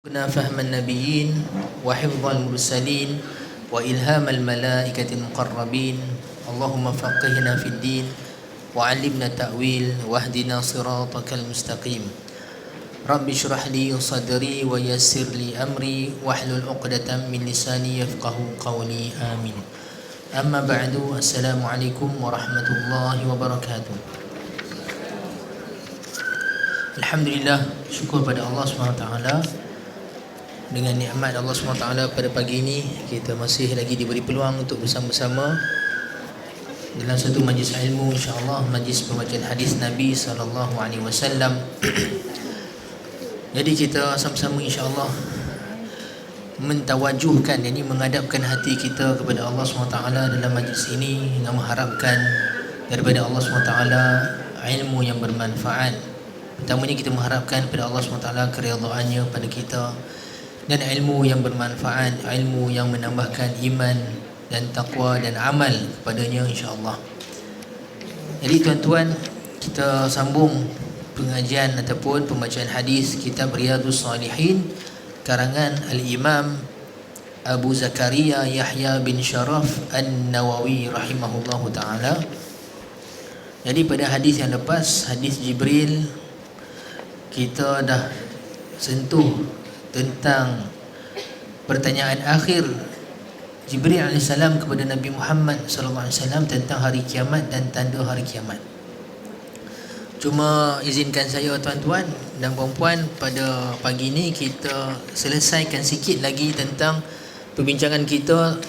فهم النبيين وحفظ المرسلين وإلهام الملائكة المقربين اللهم فقهنا في الدين وعلمنا التأويل واهدنا صراطك المستقيم رب اشرح لي صدري ويسر لي أمري واحلل عقدة من لساني يفقه قولي آمين. أما بعد السلام عليكم ورحمة الله وبركاته. Alhamdulillah, syukur pada Allah SWT. Dengan nikmat Allah SWT pada pagi ini kita masih lagi diberi peluang untuk bersama-sama dalam satu majlis ilmu, insya-Allah majlis pembacaan hadis Nabi SAW. Jadi kita sama-sama insya-Allah mentawajuhkan, ini menghadapkan hati kita kepada Allah SWT dalam majlis ini dengan mengharapkan daripada Allah SWT ilmu yang bermanfaat. Pertamanya kita mengharapkan kepada Allah SWT keridhaannya pada kita, dan ilmu yang bermanfaat, ilmu yang menambahkan iman dan taqwa dan amal kepadanya, insya-Allah. Jadi tuan-tuan, kita sambung pengajian ataupun pembacaan hadis kitab Riyadhus Salihin karangan Al-Imam Abu Zakaria Yahya bin Sharaf An-Nawawi rahimahullahu taala. Jadi pada hadis yang lepas, hadis Jibril, kita dah sentuh tentang pertanyaan akhir Jibril AS kepada Nabi Muhammad SAW tentang hari kiamat dan tanda hari kiamat. Cuma izinkan saya tuan-tuan dan puan-puan, pada pagi ini kita selesaikan sikit lagi tentang perbincangan kita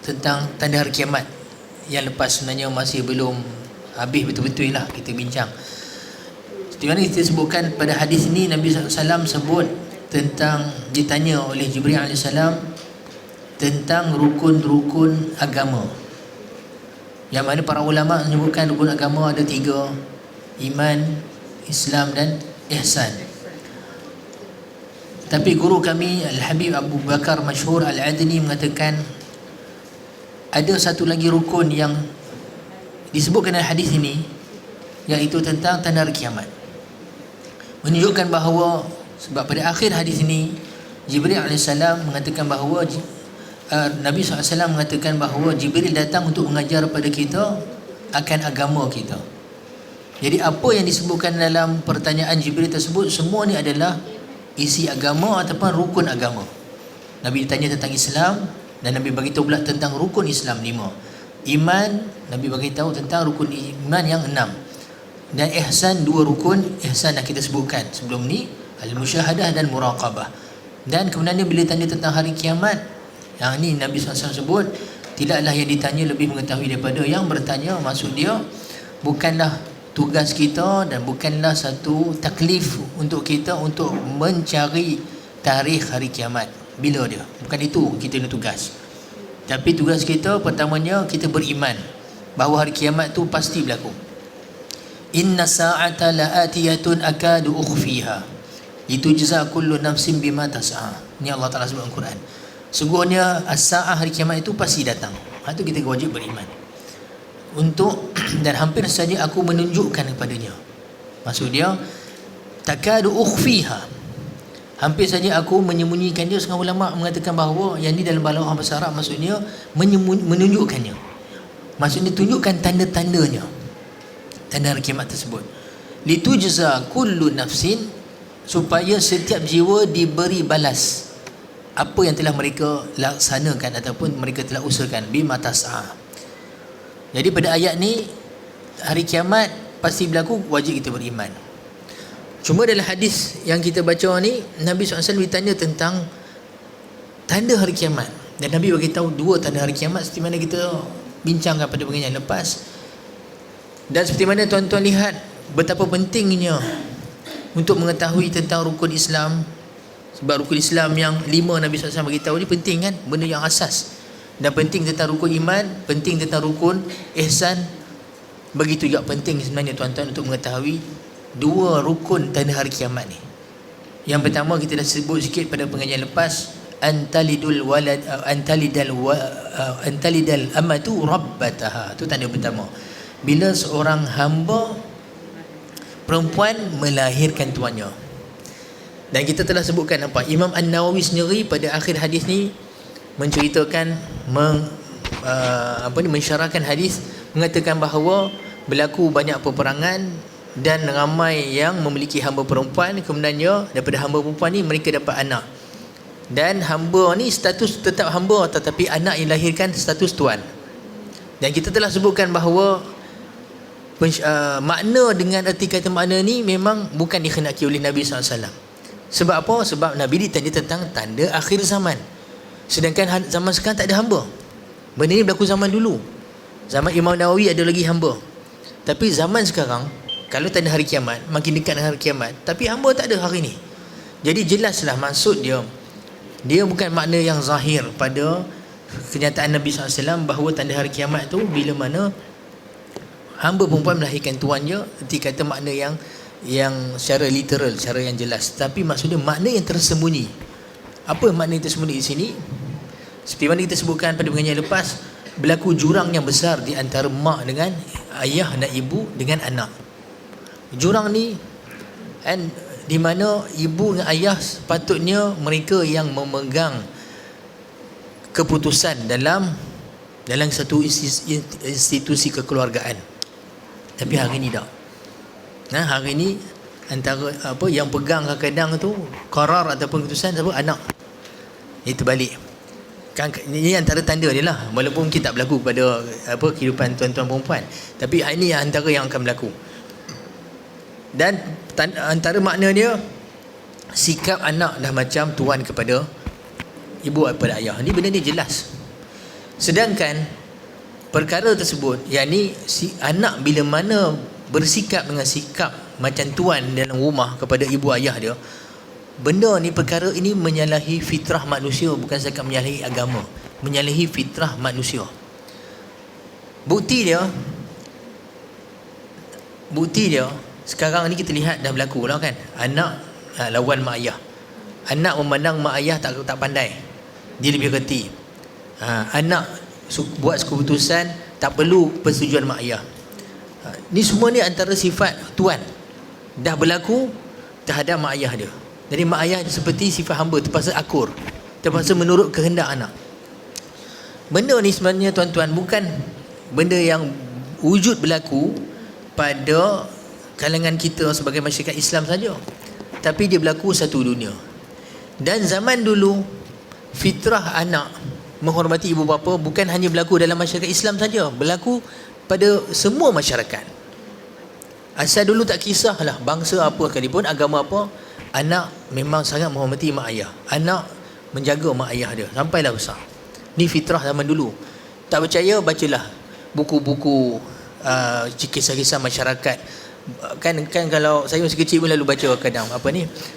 tentang tanda hari kiamat. Yang lepas sebenarnya masih belum habis betul-betul lah kita bincang. Di mana kita sebutkan pada hadis ini, Nabi SAW sebut tentang, ditanya oleh Jibril AS tentang rukun-rukun agama, yang mana para ulama menyebutkan rukun agama ada 3: iman, Islam dan ihsan. Tapi guru kami Al-Habib Abu Bakar Masyhur Al-Adni mengatakan ada satu lagi rukun yang disebutkan dalam hadis ini, iaitu tentang tanda hari kiamat. Menunjukkan bahawa, sebab pada akhir hadis ini Jibril AS mengatakan bahawa Nabi SAW mengatakan bahawa Jibril datang untuk mengajar pada kita akan agama kita. Jadi apa yang disebutkan dalam pertanyaan Jibril tersebut, semua ni adalah isi agama ataupun rukun agama. Nabi ditanya tentang Islam dan Nabi bagi tahu pula tentang rukun Islam 5. Iman, Nabi bagi tahu tentang rukun iman yang 6. Dan ihsan 2 rukun ihsan yang kita sebutkan sebelum ni, al-musyahadah dan muraqabah. Dan kemudian bila tanya tentang hari kiamat, yang ni Nabi SAW sebut, tidaklah yang ditanya lebih mengetahui daripada yang bertanya. Maksud dia bukanlah tugas kita dan bukanlah satu taklif untuk kita untuk mencari tarikh hari kiamat bila dia, bukan itu kita punya tugas. Tapi tugas kita pertamanya, kita beriman bahawa hari kiamat tu pasti berlaku. Inna sa'ata la'atiyatun akadu ukhfiha litujza kullu nafsin bima tas'a. Ni Allah Ta'ala sebut dalam Quran. Sungguhnya as-sa'ah, hari kiamat itu pasti datang. Itu kita wajib beriman untuk dan hampir saja aku menunjukkan kepadanya. Maksud dia takadu ukhfiha, hampir saja aku menyembunyikan dia. Setengah ulama mengatakan bahawa yang ni dalam bahasa Arab maksudnya menunjukkannya. Maksudnya tunjukkan tanda-tandanya, tanda hari kiamat tersebut. Litujza kullu nafsin, supaya setiap jiwa diberi balas apa yang telah mereka laksanakan ataupun mereka telah usahakan, bima tas'a. Jadi pada ayat ni, hari kiamat pasti berlaku, wajib kita beriman. Cuma dalam hadis yang kita baca ni, Nabi SAW ditanya tentang tanda hari kiamat, dan Nabi bagi tahu 2 tanda hari kiamat seperti mana kita bincangkan pada pengajian lepas. Dan seperti mana tuan-tuan lihat betapa pentingnya untuk mengetahui tentang rukun Islam. Sebab rukun Islam yang 5 Nabi SAW beritahu ni penting kan, benda yang asas. Dan penting tentang rukun iman, penting tentang rukun ihsan. Begitu juga penting sebenarnya tuan-tuan untuk mengetahui 2 rukun tanda hari kiamat ni. Yang pertama kita dah sebut sikit pada pengajian lepas, antalidal amatu rabbataha. Itu tanda pertama. Bila seorang hamba perempuan melahirkan tuannya. Dan kita telah sebutkan apa, Imam An-Nawawi sendiri pada akhir hadis ni menceritakan mensyarahkan hadis, mengatakan bahawa berlaku banyak peperangan dan ramai yang memiliki hamba perempuan, kemudiannya daripada hamba perempuan ni mereka dapat anak, dan hamba ni status tetap hamba, tetapi anak yang lahirkan status tuan. Dan kita telah sebutkan bahawa makna dengan erti kata makna ni memang bukan dikhenaki oleh Nabi SAW. Sebab apa? Sebab Nabi ditanya tentang tanda akhir zaman, sedangkan zaman sekarang tak ada hamba. Benda ni berlaku zaman dulu, zaman Imam Nawawi ada lagi hamba. Tapi zaman sekarang, kalau tanda hari kiamat, makin dekat dengan hari kiamat, tapi hamba tak ada hari ni. Jadi jelaslah maksud dia bukan makna yang zahir pada kenyataan Nabi SAW bahawa tanda hari kiamat tu bila mana hamba perempuan melahirkan tuannya. Erti kata makna yang secara literal, secara yang jelas. Tapi maksudnya makna yang tersembunyi. Apa makna yang tersembunyi di sini? Seperti mana kita sebutkan pada pengajian lepas, berlaku jurang yang besar di antara mak dengan ayah dan ibu dengan anak. Jurang ni di mana ibu dan ayah sepatutnya mereka yang memegang keputusan dalam satu institusi kekeluargaan. Tapi hari ni tak. Hari ni antara yang pegang kadang-kadang tu qarar ataupun keputusan siapa? Anak. Itu balik. Kan ini antara tanda dia lah, walaupun kita tak berlaku pada kehidupan tuan-tuan perempuan, tapi ini antara yang akan berlaku. Dan antara makna dia, sikap anak dah macam tuan kepada ibu kepada ayah. Ni benda ni jelas. Sedangkan perkara tersebut, yakni si anak bila mana bersikap dengan sikap macam tuan dalam rumah kepada ibu ayah dia, benda ni, perkara ini menyalahi fitrah manusia, bukan sekadar menyalahi agama, menyalahi fitrah manusia. Bukti dia sekarang ni kita lihat dah berlaku lah kan. Anak lawan mak ayah, anak memandang mak ayah tak pandai, dia lebih reti. Anak buat keputusan tak perlu persetujuan mak ayah. Ni semua ni antara sifat tuan dah berlaku terhadap mak ayah dia. Jadi mak ayah seperti sifat hamba, terpaksa akur, terpaksa menurut kehendak anak. Benda ni sebenarnya tuan-tuan bukan benda yang wujud berlaku pada kalangan kita sebagai masyarakat Islam saja, tapi dia berlaku satu dunia. Dan zaman dulu fitrah anak menghormati ibu bapa bukan hanya berlaku dalam masyarakat Islam saja, berlaku pada semua masyarakat. Asal dulu tak kisahlah bangsa apa sekalipun, agama apa, anak memang sangat menghormati mak ayah. Anak menjaga mak ayah dia sampailah besar. Ni fitrah zaman dulu. Tak percaya, bacalah buku-buku kisah-kisah masyarakat. Kan kalau saya masih kecil pun lalu baca kadang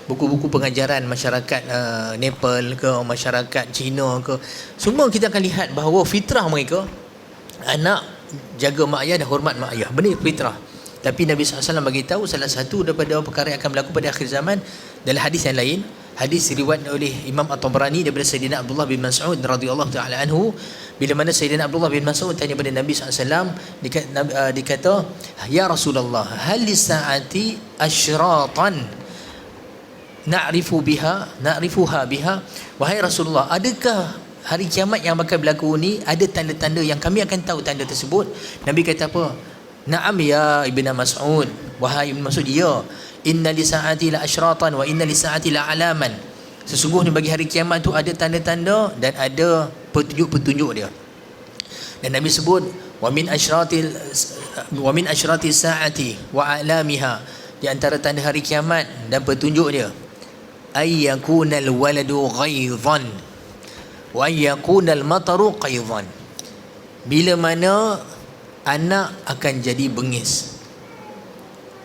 buku-buku pengajaran masyarakat Nepal ke, masyarakat Cina ke. Semua kita akan lihat bahawa fitrah mereka, anak jaga mak ayah dan hormat mak ayah. Benda fitrah. Tapi Nabi SAW bagi tahu salah satu daripada perkara yang akan berlaku pada akhir zaman dalam hadis yang lain. Hadis riwayat oleh Imam At-Tabrani daripada Sayyidina Abdullah bin Mas'ud radhiyallahu taala anhu, bila mana Sayyidina Abdullah bin Mas'ud tanya pada Nabi SAW, dikata, "Ya Rasulullah, hal lisaati asyratan na'rifuha biha?" Wahai Rasulullah, adakah hari kiamat yang bakal berlaku ni ada tanda-tanda yang kami akan tahu tanda tersebut? Nabi kata apa? "Na'am ya Ibn Mas'ud." Wahai Ibn Mas'ud, ya. "Inna li sa'ati la asyratan wa inna li sa'ati la alaman." Sesungguhnya bagi hari kiamat tu ada tanda-tanda dan ada petunjuk-petunjuk dia. Dan Nabi sebut, wa min asyrati sa'ati wa alamiha, di antara tanda hari kiamat dan petunjuk dia, ay yakunal waladu ghaidhan wa ay yakunal mataru qaidhan. Bila mana anak akan jadi bengis.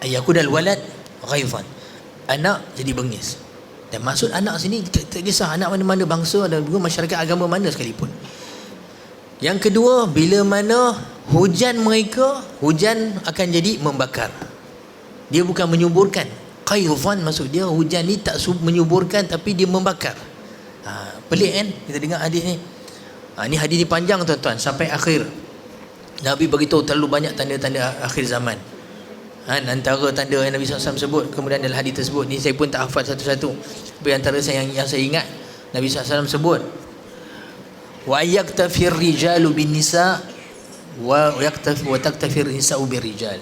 Ayakunal walad ghaidhan, anak jadi bengis. Dan maksud anak sini tak kisah anak mana-mana bangsa dan juga masyarakat agama mana sekalipun. Yang kedua, bila mana hujan akan jadi membakar. Dia bukan menyuburkan. Qaidhan maksud dia hujan ni tak menyuburkan tapi dia membakar. Pelik kan kita dengar hadis ni. Ni hadis ni panjang tuan-tuan sampai akhir. Nabi beritahu terlalu banyak tanda-tanda akhir zaman. Antara tanda yang Nabi SAW sebut kemudian dalam hadis tersebut ni, saya pun tak hafal satu-satu, tapi antara yang saya ingat Nabi SAW sebut, wa yaktafir rijalu bin nisa wa taktafir nisa'u bir rijal,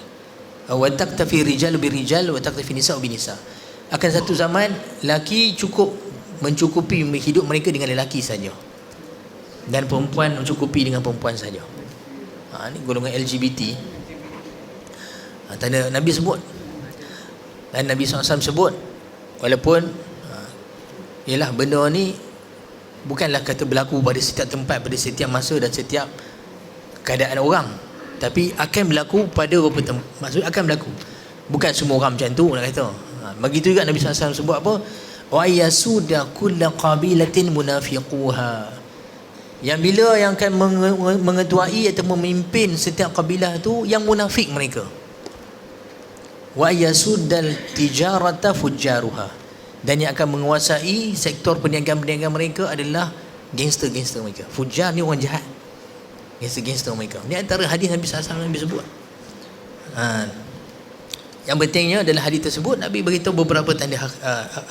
wa taktafir rijalu bir rijal wa taktafir nisa'u bin nisa. Akan satu zaman laki cukup mencukupi hidup mereka dengan lelaki saja, dan perempuan mencukupi dengan perempuan saja. Ni golongan LGBT. Tanda Nabi sebut, dan Nabi SAW sebut, walaupun ialah benda ni bukanlah kata berlaku pada setiap tempat, pada setiap masa dan setiap keadaan orang, tapi akan berlaku pada beberapa tempat. Maksud akan berlaku, bukan semua orang macam tu nak kata. Begitu juga Nabi SAW sebut apa, wa yasuda kulla qabilatin munafiquha, yang bila yang akan mengetuai atau memimpin setiap kabilah tu yang munafik mereka. Wa yasuddal tijarata fujjaruha, dan yang akan menguasai sektor perniagaan-perniagaan mereka adalah gangster-gangster mereka. Fujjar ni orang jahat, gangster-gangster mereka. Ni antara hadis Nabi SAW Nabi sebut. Yang pentingnya adalah hadis tersebut Nabi beritahu beberapa tanda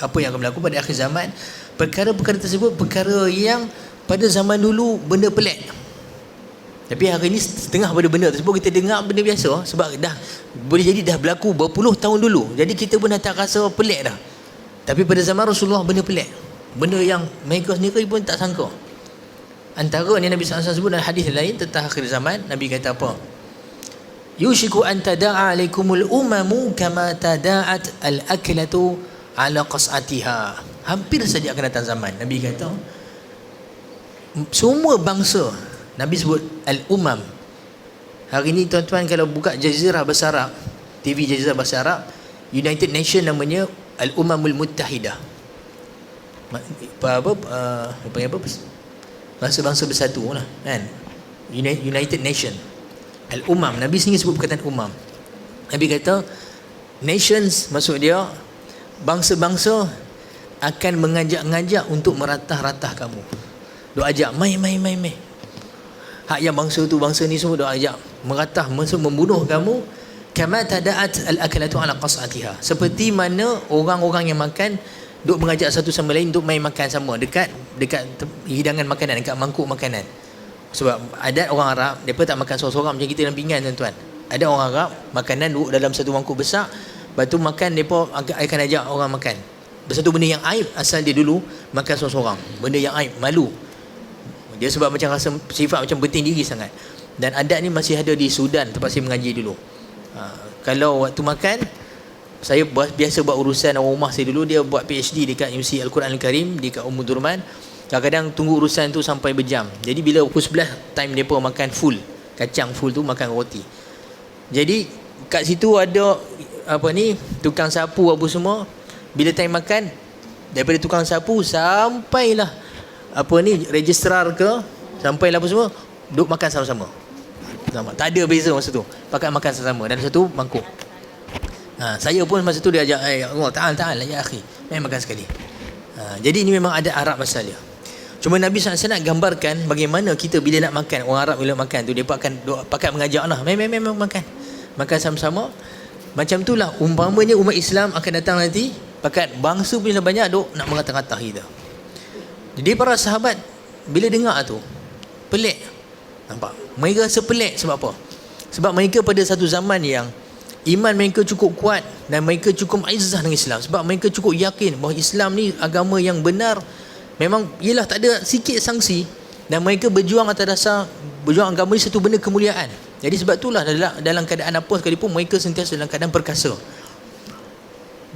apa yang akan berlaku pada akhir zaman. Perkara-perkara tersebut perkara yang pada zaman dulu benda pelik, tapi hari ini setengah pada benda tersebut kita dengar benda biasa, sebab dah boleh jadi dah berlaku berpuluh tahun dulu, jadi kita pun dah tak rasa pelik dah. Tapi pada zaman Rasulullah benda pelik, benda yang mereka sendiri pun tak sangka. Antara yang Nabi SAW sebut dalam hadis lain tentang akhir zaman, Nabi kata apa, yushiku an tada'a alaikumul umamu kama tada'at al-aklatu ala qas'atiha. Hampir saja akan datang zaman, Nabi kata semua bangsa, Nabi sebut al-umam. Hari ini tuan-tuan kalau buka Jazirah Bahasa Arab, TV Jazirah Bahasa Arab, United Nation namanya Al-Umamul Muttahidah. Apa bangsa-bangsa bersatu lah kan, United Nation. Al-Umam, Nabi sendiri sebut perkataan umam. Nabi kata nations, maksud dia bangsa-bangsa akan mengajak-ngajak untuk meratah-ratah kamu. Duk ajak mai. Hak yang bangsa tu, bangsa ni semua duk ajak meratah, maksud membunuh kamu. Kama tada'at al-akalatu ala qas'atiha, seperti mana orang-orang yang makan duk mengajak satu sama lain untuk mai makan sama dekat hidangan makanan, dekat mangkuk makanan. Sebab adat orang Arab, mereka tak makan seorang-seorang macam kita dalam pinggan tuan-tuan. Ada orang Arab makanan duduk dalam satu mangkuk besar, lepas tu makan mereka akan ajak orang makan. Satu benda yang aib asal dia dulu makan seorang-seorang, benda yang aib, malu. Dia sebab macam rasa sifat macam penting diri sangat. Dan adat ni masih ada di Sudan tempat saya mengaji dulu. Kalau waktu makan, saya biasa buat urusan orang rumah saya dulu, dia buat PhD dekat Universiti Al-Quran Al-Karim dekat Durman. Kadang-kadang tunggu urusan tu sampai berjam. Jadi bila pukul 11 time mereka makan full, kacang full tu, makan roti. Jadi kat situ ada tukang sapu apa semua. Bila time makan, daripada tukang sapu sampailah registrar ke, sampailah apa semua, duduk makan sama-sama. Tak ada beza masa tu, pakai makan sama-sama dalam satu mangkuk. Saya pun masa tu dia ajak, Allah ta'al ya akhi, main makan sekali. Jadi ini memang ada Arab asal dia. Cuma Nabi SAW nak gambarkan bagaimana kita bila nak makan, orang Arab bila makan tu, dia akan pakai mengajak lah, main makan sama-sama. Macam itulah umpamanya umat Islam akan datang nanti, pakat bangsa pun banyak duk nak mengatah-atah kita. Jadi para sahabat bila dengar tu pelik, nampak? Mereka rasa pelik sebab apa? Sebab mereka pada satu zaman yang iman mereka cukup kuat dan mereka cukup izzah dengan Islam, sebab mereka cukup yakin bahawa Islam ni agama yang benar. Memang ialah tak ada sikit sangsi, dan mereka berjuang atas dasar berjuang agama ni satu benda kemuliaan. Jadi sebab itulah dalam keadaan apa sekalipun mereka sentiasa dalam keadaan perkasa.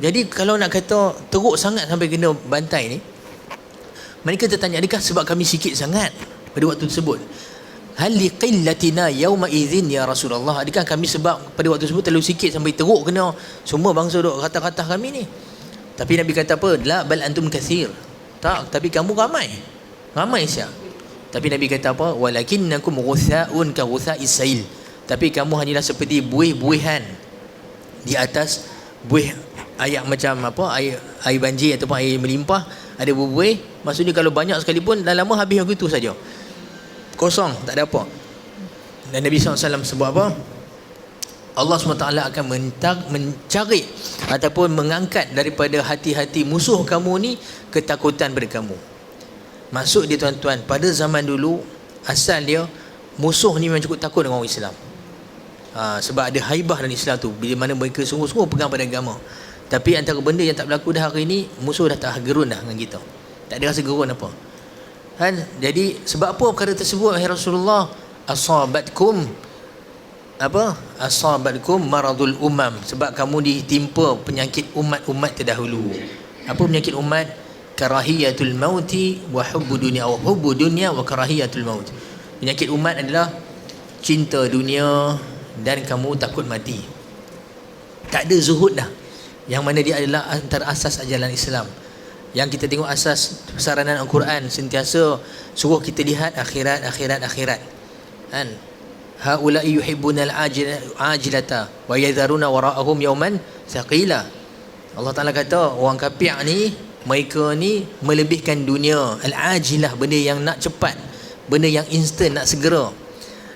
Jadi kalau nak kata teruk sangat sampai kena bantai ni, mereka tertanya, adakah sebab kami sikit sangat pada waktu tersebut? Hal liqillatina yawma idzin ya Rasulullah, adakah kami sebab pada waktu tersebut terlalu sikit sampai teruk kena semua bangsa duk kata-kata kami ni? Tapi Nabi kata apa? La bal antum kathir. Tak, tapi kamu ramai siap. Tapi Nabi kata apa? Walakinnakum ghutha'un ka ghutha'is sail. Tapi kamu hanyalah seperti buih-buihan di atas buih air, macam air banjir ataupun air melimpah, ada buih. Maksudnya kalau banyak sekalipun dah lama habis begitu saja, kosong, tak ada apa. Dan Nabi SAW sebut apa? Allah SWT akan mencari ataupun mengangkat daripada hati-hati musuh kamu ni ketakutan pada kamu. Maksud dia tuan-tuan, pada zaman dulu asal dia musuh ni memang cukup takut dengan orang Islam. Sebab ada haibah dalam Islam tu, bila mana mereka sungguh-sungguh pegang pada agama. Tapi antara benda yang tak berlaku dah hari ni, musuh dah tak gerun dah dengan kita, tak ada rasa gerun apa kan. Jadi sebab apa perkara tersebut, wahai Rasulullah? Asabatkum maradul umam, sebab kamu ditimpa penyakit umat-umat terdahulu. Apa penyakit umat? Karahiyatul mauti wa hubbu dunya, wa hubbu dunya wa karahiyatul maut. Penyakit umat adalah cinta dunia dan kamu takut mati. Tak ada zuhud dah, yang mana dia adalah antara asas ajaran Islam. Yang kita tengok asas saranan Al-Quran sentiasa suruh kita lihat akhirat kan. Haula'i yuhibbunal ajilata wa yadharuna wara'ahum yawman thaqila. Allah Ta'ala kata orang kafir ni, mereka ni melebihkan dunia al-ajilah, benda yang nak cepat, benda yang instan, nak segera,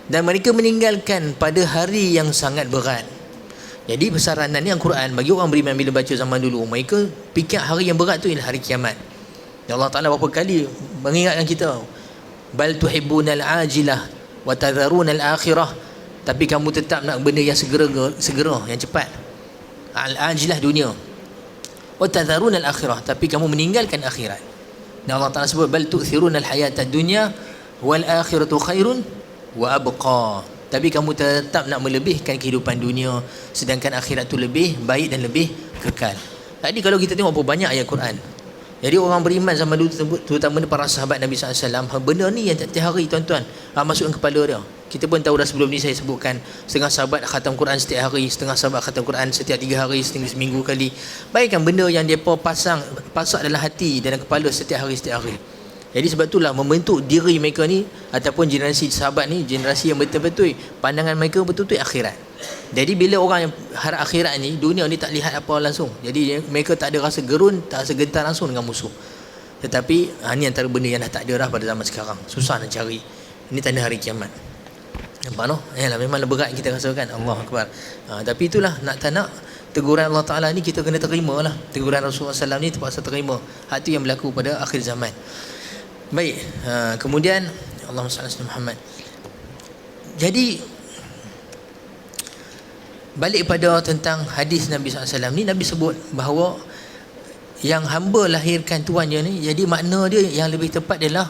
dan mereka meninggalkan pada hari yang sangat berat. Jadi persaranan ni Al-Quran bagi orang beriman bila baca zaman dulu, mereka fikir hari yang berat tu ialah hari kiamat. Dan Allah Ta'ala berapa kali mengingatkan kita, bal tuhibbunal ajilah wa tadharunal akhirah, tapi kamu tetap nak benda yang segera, yang cepat. Al-ajilah dunia, wa tadharunal akhirah, tapi kamu meninggalkan akhirat. Dan Allah Ta'ala sebut bal tu'thirunal hayatad dunya wal akhiratu khairun wa abqa, tapi kamu tetap nak melebihkan kehidupan dunia, sedangkan akhirat tu lebih baik dan lebih kekal. Tadi kalau kita tengok berapa banyak ayat Quran. Jadi orang beriman zaman dulu, terutama para sahabat Nabi SAW, benda ni yang setiap hari tuan-tuan masukkan kepala dia. Kita pun tahu dah, sebelum ni saya sebutkan, setengah sahabat khatam Quran setiap hari, setengah sahabat khatam Quran setiap 3 hari, setengah seminggu kali. Bayangkan benda yang dia pasak dalam hati dan kepala setiap hari. Jadi sebab itulah membentuk diri mereka ni, ataupun generasi sahabat ni, generasi yang betul-betul pandangan mereka betul-betul akhirat. Jadi bila orang yang harap akhirat ni, dunia ni tak lihat apa langsung, jadi mereka tak ada rasa gerun, tak rasa gentar langsung dengan musuh. Tetapi ni antara benda yang dah tak ada dah pada zaman sekarang, susah nak cari. Ini tanda hari kiamat. Nampak no? Yalah, memanglah berat kita rasakan. Allah Akbar. Tapi itulah, nak tak nak, teguran Allah Ta'ala ni kita kena terima lah. Teguran Rasulullah SAW ni terpaksa terima. Hal itu yang berlaku pada akhir zaman. Baik, kemudian Allahumma salli ala Muhammad. Jadi balik pada tentang hadis Nabi SAW ni, Nabi sebut bahawa yang hamba lahirkan tuannya ni, jadi makna dia yang lebih tepat adalah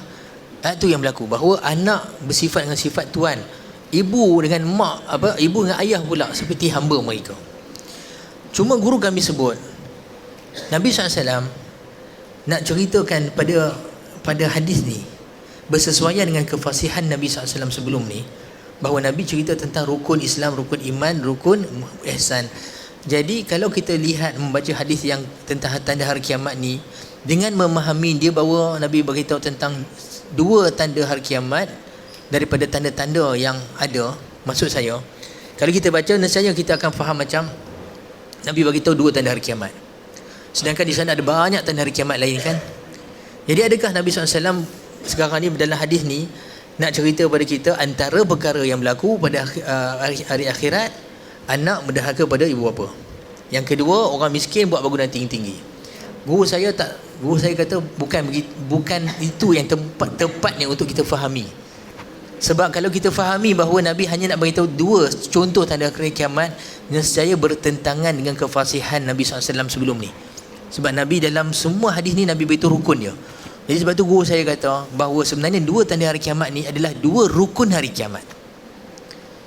itu yang berlaku, bahawa anak bersifat dengan sifat tuan, ibu dengan mak, ibu dengan ayah pula seperti hamba mereka. Cuma guru kami sebut, Nabi SAW nak ceritakan pada hadis ni bersesuaian dengan kefasihan Nabi SAW sebelum ni, bahawa Nabi cerita tentang rukun Islam, rukun iman, rukun ihsan. Jadi kalau kita lihat membaca hadis yang tentang tanda hari kiamat ni, dengan memahami dia bahawa Nabi beritahu tentang 2 tanda hari kiamat daripada tanda-tanda yang ada, maksud saya, kalau kita baca nescaya kita akan faham macam Nabi beritahu 2 tanda hari kiamat, sedangkan di sana ada banyak tanda hari kiamat lain kan. Jadi adakah Nabi SAW sekarang ni dalam hadis ni nak cerita pada kita antara perkara yang berlaku pada hari akhirat, anak menderhaka pada ibu bapa. Yang kedua, orang miskin buat bangunan tinggi-tinggi. Guru saya kata bukan itu yang tepatnya untuk kita fahami. Sebab kalau kita fahami bahawa Nabi hanya nak beritahu 2 contoh tanda hari kiamat, nescaya bertentangan dengan kefasihan Nabi SAW sebelum ni. Sebab Nabi dalam semua hadis ni Nabi beritahu rukun dia. Jadi sebab tu guru saya kata bahawa sebenarnya 2 tanda hari kiamat ni adalah 2 rukun hari kiamat.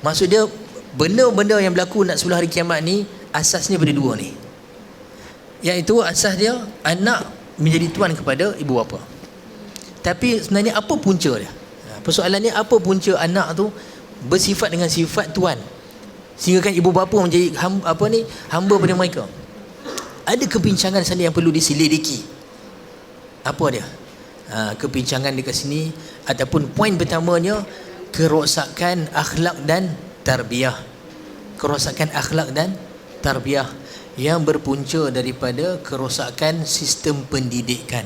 Maksud dia benda-benda yang berlaku nak sebelum hari kiamat ni asasnya pada 2 ni. Iaitu asas dia anak menjadi tuan kepada ibu bapa. Tapi sebenarnya apa punca dia? Persoalannya apa punca anak tu bersifat dengan sifat tuan sehingga kan ibu bapa menjadi hamba pada mereka? Ada kebincangan sana yang perlu diselidiki. Apa dia? Kebincangan dekat sini ataupun poin pertamanya, kerosakan akhlak dan tarbiyah. Kerosakan akhlak dan tarbiyah yang berpunca daripada kerosakan sistem pendidikan.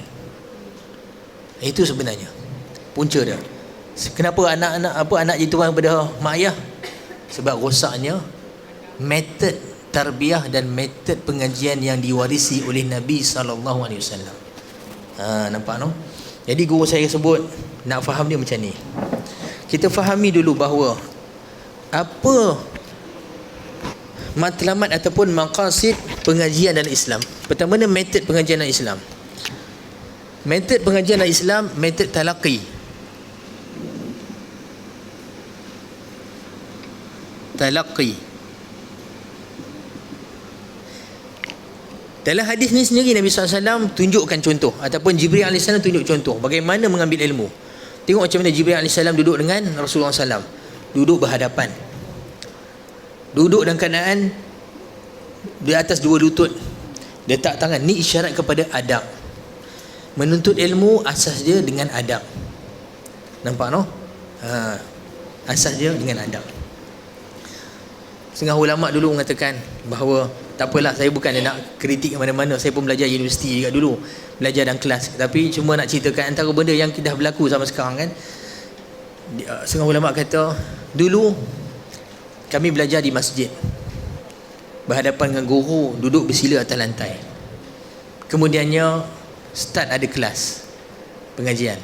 Itu sebenarnya punca dia. Kenapa anak jadi tuan kepada mak ayah? Sebab rosaknya metod tarbiyah dan metod pengajian yang diwarisi oleh Nabi SAW. Nampak no? Jadi guru saya sebut, nak faham dia macam ni. Kita fahami dulu bahawa apa matlamat ataupun maqasid pengajian dalam Islam. Pertama ni metod pengajian dalam Islam. Metod pengajian dalam Islam, metod talaqi. Talaqi. Dalam hadis ni sendiri Nabi SAW tunjukkan contoh, ataupun Jibril AS tunjuk contoh bagaimana mengambil ilmu. Tengok macam mana Jibril AS duduk dengan Rasulullah SAW. Duduk berhadapan. Duduk dalam keadaan di atas dua lutut. Letak tangan. Ni isyarat kepada adab. Menuntut ilmu asas dia dengan adab. Nampak no? Asas dia dengan adab. Setengah ulama' dulu mengatakan bahawa tak apalah, saya bukan nak kritik mana-mana, saya pun belajar universiti juga dulu, belajar dalam kelas, tapi cuma nak ceritakan antara benda yang dah berlaku sama sekarang kan. Setengah ulama' kata dulu kami belajar di masjid, berhadapan dengan guru, duduk bersila atas lantai. Kemudiannya start ada kelas pengajian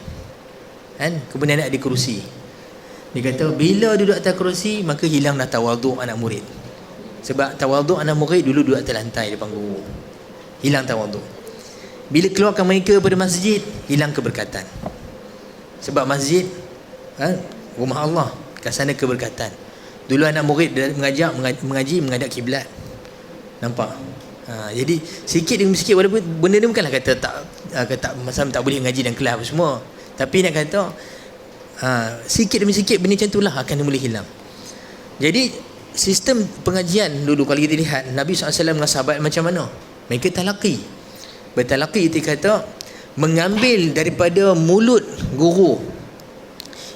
kan? Kemudian ada kerusi. Dia kata bila duduk atas kerusi maka hilanglah tawaduk anak murid. Sebab tawaduk anak murid dulu duduk atas lantai depan guru, hilang tawaduk. Bila keluarkan mereka pada masjid, hilang keberkatan. Sebab masjid rumah Allah, kat sana keberkatan. Dulu anak murid mengaji menghadap kiblat. Nampak? Jadi sikit demi sikit, walaupun benda ni bukanlah kata tak masa tak boleh mengaji dan kelas apa semua, tapi nak kata sikit demi sikit benda macam itulah akan mula hilang. Jadi sistem pengajian dulu kalau kita lihat Nabi SAW dengan sahabat macam mana, mereka talaqi. Bertalaqi itu kata mengambil daripada mulut guru,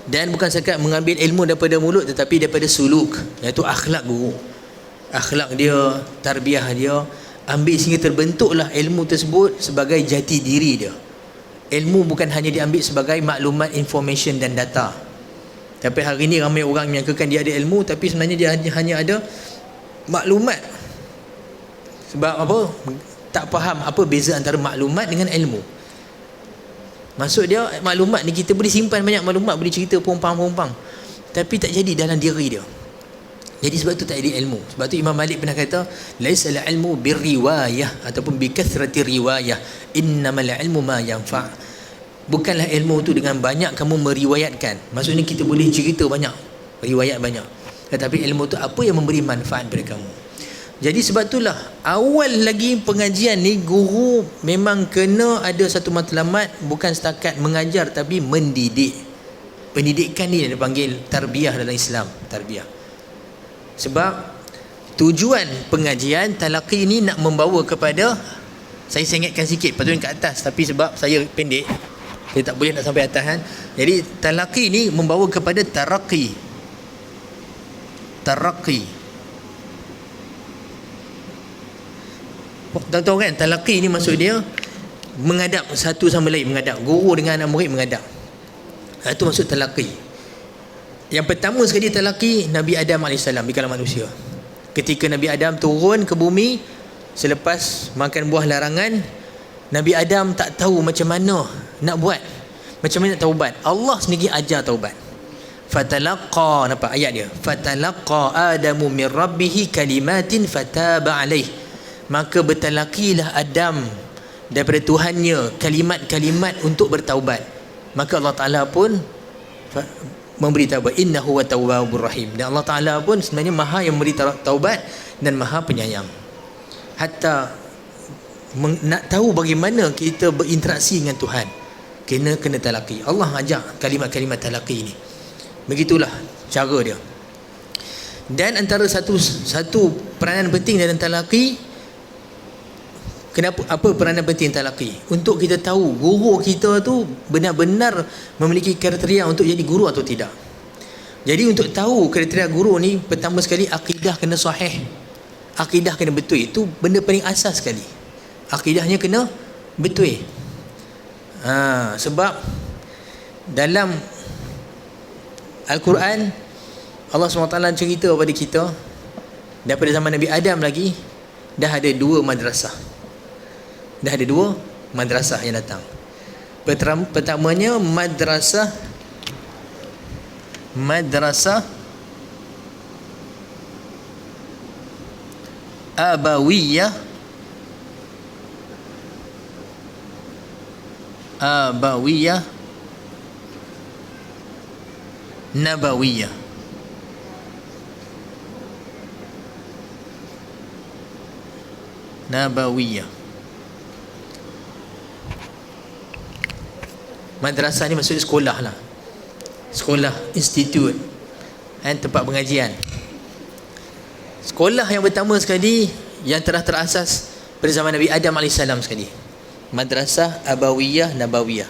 dan bukan sekadar mengambil ilmu daripada mulut, tetapi daripada suluk, iaitu akhlak guru, akhlak dia, tarbiyah dia, ambil sehingga terbentuklah ilmu tersebut sebagai jati diri dia. Ilmu bukan hanya diambil sebagai maklumat, information dan data. Tapi hari ini ramai orang menyangkakan dia ada ilmu, tapi sebenarnya dia hanya ada maklumat. Sebab apa? Tak faham apa beza antara maklumat dengan ilmu. Maksud dia maklumat ni kita boleh simpan banyak maklumat, boleh cerita pompang-pompang, tapi tak jadi dalam diri dia. Jadi sebab tu tak jadi ilmu. Sebab tu Imam Malik pernah kata, laisal ilmu birriwayah ataupun bikathrati riwayah, innamal ilmu ma yanfa'. Bukanlah ilmu tu dengan banyak kamu meriwayatkan. Maksudnya kita boleh cerita banyak, riwayat banyak, tetapi ilmu tu apa yang memberi manfaat pada kamu. Jadi sebab itulah awal lagi pengajian ni guru memang kena ada satu matlamat, bukan setakat mengajar tapi mendidik. Pendidikan ni dia panggil tarbiyah dalam Islam, tarbiyah. Sebab tujuan pengajian talaqi ni nak membawa kepada, saya ingatkan sikit patutnya kat atas, tapi sebab saya pendek saya tak boleh nak sampai atas kan. Jadi talaqi ni membawa kepada taraqi. Taraqi. Tahu kan talaqi ni maksud dia menghadap satu sama lain, menghadap guru dengan anak murid menghadap. Itu maksud talaqi. Yang pertama sekali talaqi Nabi Adam AS di kalangan manusia. Ketika Nabi Adam turun ke bumi selepas makan buah larangan, Nabi Adam tak tahu macam mana nak buat, macam mana nak taubat. Allah sendiri ajar taubat. Fatalaqa, nampak ayat dia, fatalaqa Adamu min rabbihi kalimatin fataba alaih. Maka bertalaqilah Adam daripada Tuhannya kalimat-kalimat untuk bertaubat. Maka Allah Ta'ala pun memberi taubat. Innahu wa tawwabur rahim. Dan Allah Ta'ala pun sebenarnya maha yang memberi taubat dan maha penyayang. Hatta nak tahu bagaimana kita berinteraksi dengan Tuhan, kena talaqi. Allah ajak kalimat-kalimat talaqi ni. Begitulah cara dia. Dan antara satu peranan penting dalam talaqi, kenapa, apa peranan penting talaqi? Untuk kita tahu guru kita tu benar-benar memiliki kriteria untuk jadi guru atau tidak. Jadi untuk tahu kriteria guru ni, pertama sekali akidah kena sahih. Akidah kena betul. Itu benda paling asas sekali. Akidahnya kena betul. Sebab dalam Al-Quran Allah SWT cerita kepada kita Daripada zaman Nabi Adam lagi dah ada 2 madrasah. Dah ada 2 madrasah yang datang. Pertamanya madrasah Abawiyah Nabawiyah. Madrasah ni maksudnya sekolah lah. Sekolah, institut, tempat pengajian. Sekolah yang pertama sekali yang telah terasas pada zaman Nabi Adam AS sekali. Madrasah Abawiyah Nabawiyah.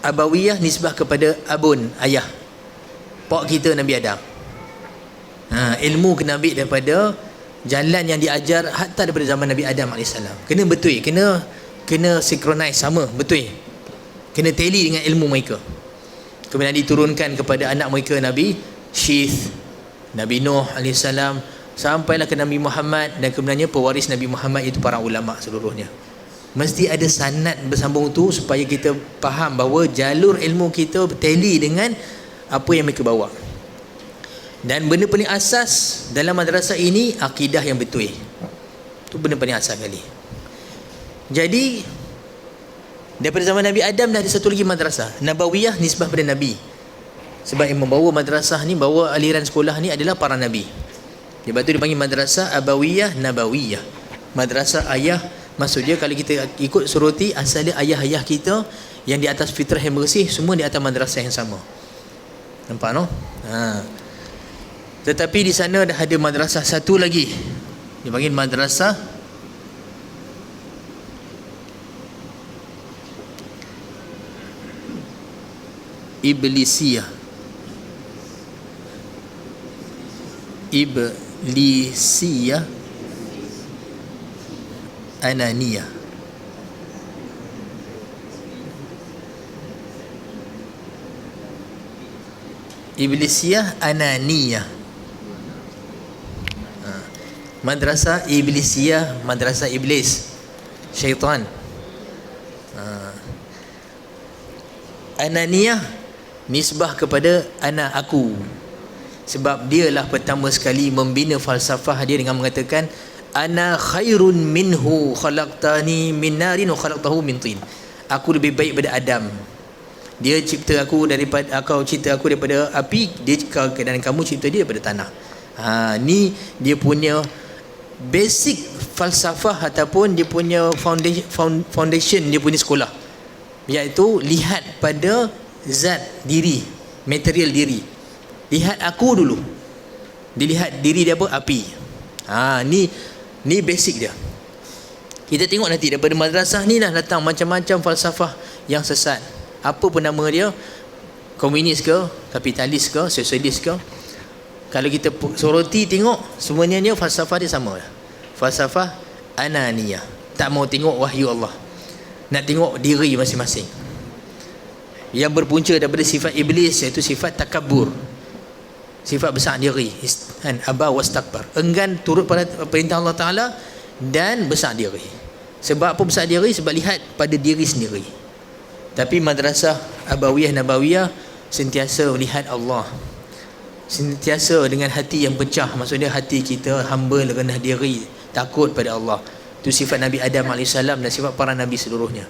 Abawiyah nisbah kepada abun, ayah, pak kita Nabi Adam. Ilmu kena ambil daripada jalan yang diajar hatta daripada zaman Nabi Adam AS. Kena betul, kena synchronize, sama betul, kena tally dengan ilmu mereka. Kemudian diturunkan kepada anak mereka Nabi Syith, Nabi Nuh AS, sampailah ke Nabi Muhammad, dan kemudiannya pewaris Nabi Muhammad itu para ulama seluruhnya. Mesti ada sanad bersambung tu supaya kita faham bahawa jalur ilmu kita tally dengan apa yang mereka bawa. Dan benda paling asas dalam madrasah ini akidah yang betul. Itu benda paling asas kali. Jadi daripada zaman Nabi Adam dah ada satu lagi madrasah Nabawiyah, nisbah pada Nabi. Sebab yang membawa madrasah ni, bawa aliran sekolah ni adalah para Nabi. Sebab tu dipanggil madrasah Abawiyah Nabawiyah. Madrasah ayah, maksud dia kalau kita ikut suruti, asal dia ayah-ayah kita yang di atas fitrah yang bersih, semua di atas madrasah yang sama. Nampak no? Tetapi di sana dah ada madrasah satu lagi, dipanggil madrasah Iblisiyah. Ananiyah. Iblisiyah Ananiyah. Madrasah Iblisiyah, madrasah iblis, syaitan. Ananiyah nisbah kepada anak aku. Sebab dialah pertama sekali membina falsafah dia dengan mengatakan ana khairun minhu khalaqtani min narin wa khalaqtahu min tin. Aku lebih baik daripada Adam. Dia cipta aku daripada, kau cipta aku daripada api, dan kamu cipta dia daripada tanah. Ni dia punya basic falsafah ataupun dia punya foundation dia punya sekolah, iaitu lihat pada zat diri, material diri. Lihat aku dulu, dilihat diri dia apa? Api. Ni basic dia. Kita tengok nanti daripada madrasah ni dah datang macam-macam falsafah yang sesat. Apa pun nama dia, komunis ke, kapitalis ke, sosialis ke, kalau kita soroti tengok semuanya ni falsafah dia sama. Falsafah ananiyah. Tak mau tengok wahyu Allah, nak tengok diri masing-masing, yang berpunca daripada sifat iblis, iaitu sifat takabur, sifat besar diri, aba wastakbar, enggan turut pada perintah Allah Ta'ala dan besar diri. Sebab apa besar diri? Sebab lihat pada diri sendiri. Tapi madrasah Abawiyah Nabawiyah sentiasa melihat Allah, sentiasa dengan hati yang pecah, maksudnya hati kita humble, rendah diri, takut pada Allah. Itu sifat Nabi Adam AS dan sifat para Nabi seluruhnya.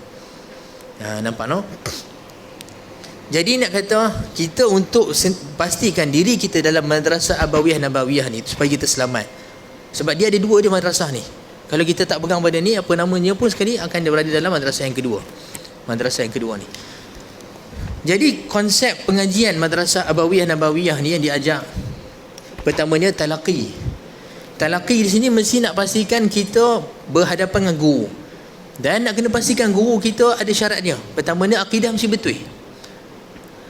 Nampak no? Jadi nak kata kita untuk pastikan diri kita dalam madrasah Abawiyah Nabawiyah ni supaya kita selamat. Sebab dia ada dua dia madrasah ni. Kalau kita tak pegang pada ni, apa namanya pun sekali akan dia berada dalam madrasah yang kedua. Madrasah yang kedua ni. Jadi konsep pengajian madrasah Abawiyah Nabawiyah ni yang diajak, pertamanya talaqi. Talaqi di sini mesti nak pastikan kita berhadapan dengan guru. Dan nak kena pastikan guru kita ada syarat dia. Pertamanya akidah mesti betul.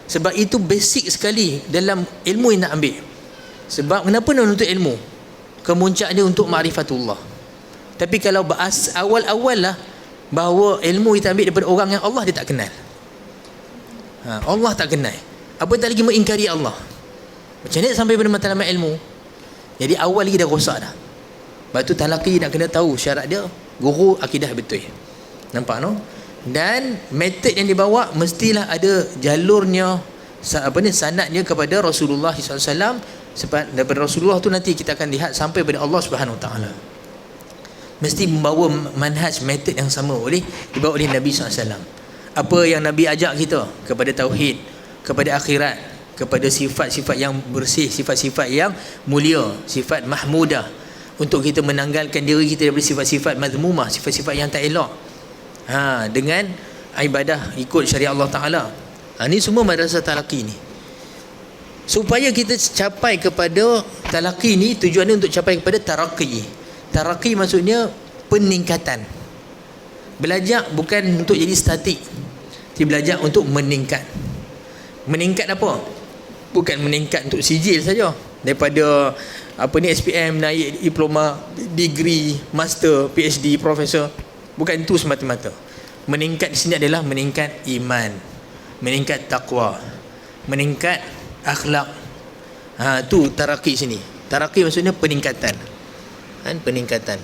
Sebab itu basic sekali dalam ilmu yang nak ambil. Sebab kenapa nak menuntut ilmu? Kemuncak dia untuk ma'rifatullah. Tapi kalau awal-awal lah bahawa ilmu kita ambil daripada orang yang Allah dia tak kenal. Allah tak kenal. Apa tak lagi mengingkari Allah. Macam ni sampai pada matlamat ilmu. Jadi awal lagi dah rosak dah. Lepas tu talaqi nak kena tahu syarat dia, guru akidah betul. Nampak no? Dan metod yang dibawa mestilah ada jalurnya, sanadnya kepada Rasulullah SAW. Sebab daripada Rasulullah tu nanti kita akan lihat sampai pada Allah Subhanahu Wa Taala. Mesti membawa manhaj, metod yang sama dibawa oleh Nabi SAW. Apa yang Nabi ajak kita kepada tauhid, kepada akhirat, kepada sifat-sifat yang bersih, sifat-sifat yang mulia, sifat mahmudah, untuk kita menanggalkan diri kita daripada sifat-sifat mazmumah, sifat-sifat yang tak elok, dengan ibadah ikut syariat Allah Ta'ala. Ini semua madrasah talaqi ni. Supaya kita capai kepada talaqi ni, tujuannya untuk capai kepada taraqi. Taraqi maksudnya peningkatan. Belajar bukan untuk jadi statik, tapi belajar untuk meningkat. Meningkat apa? Bukan meningkat untuk sijil saja. Daripada SPM naik diploma, degree, master, PhD, profesor. Bukan itu semata-mata. Meningkat di sini adalah meningkat iman, meningkat takwa, meningkat akhlak. Tu taraqi sini. Taraqi maksudnya peningkatan. Peningkatan.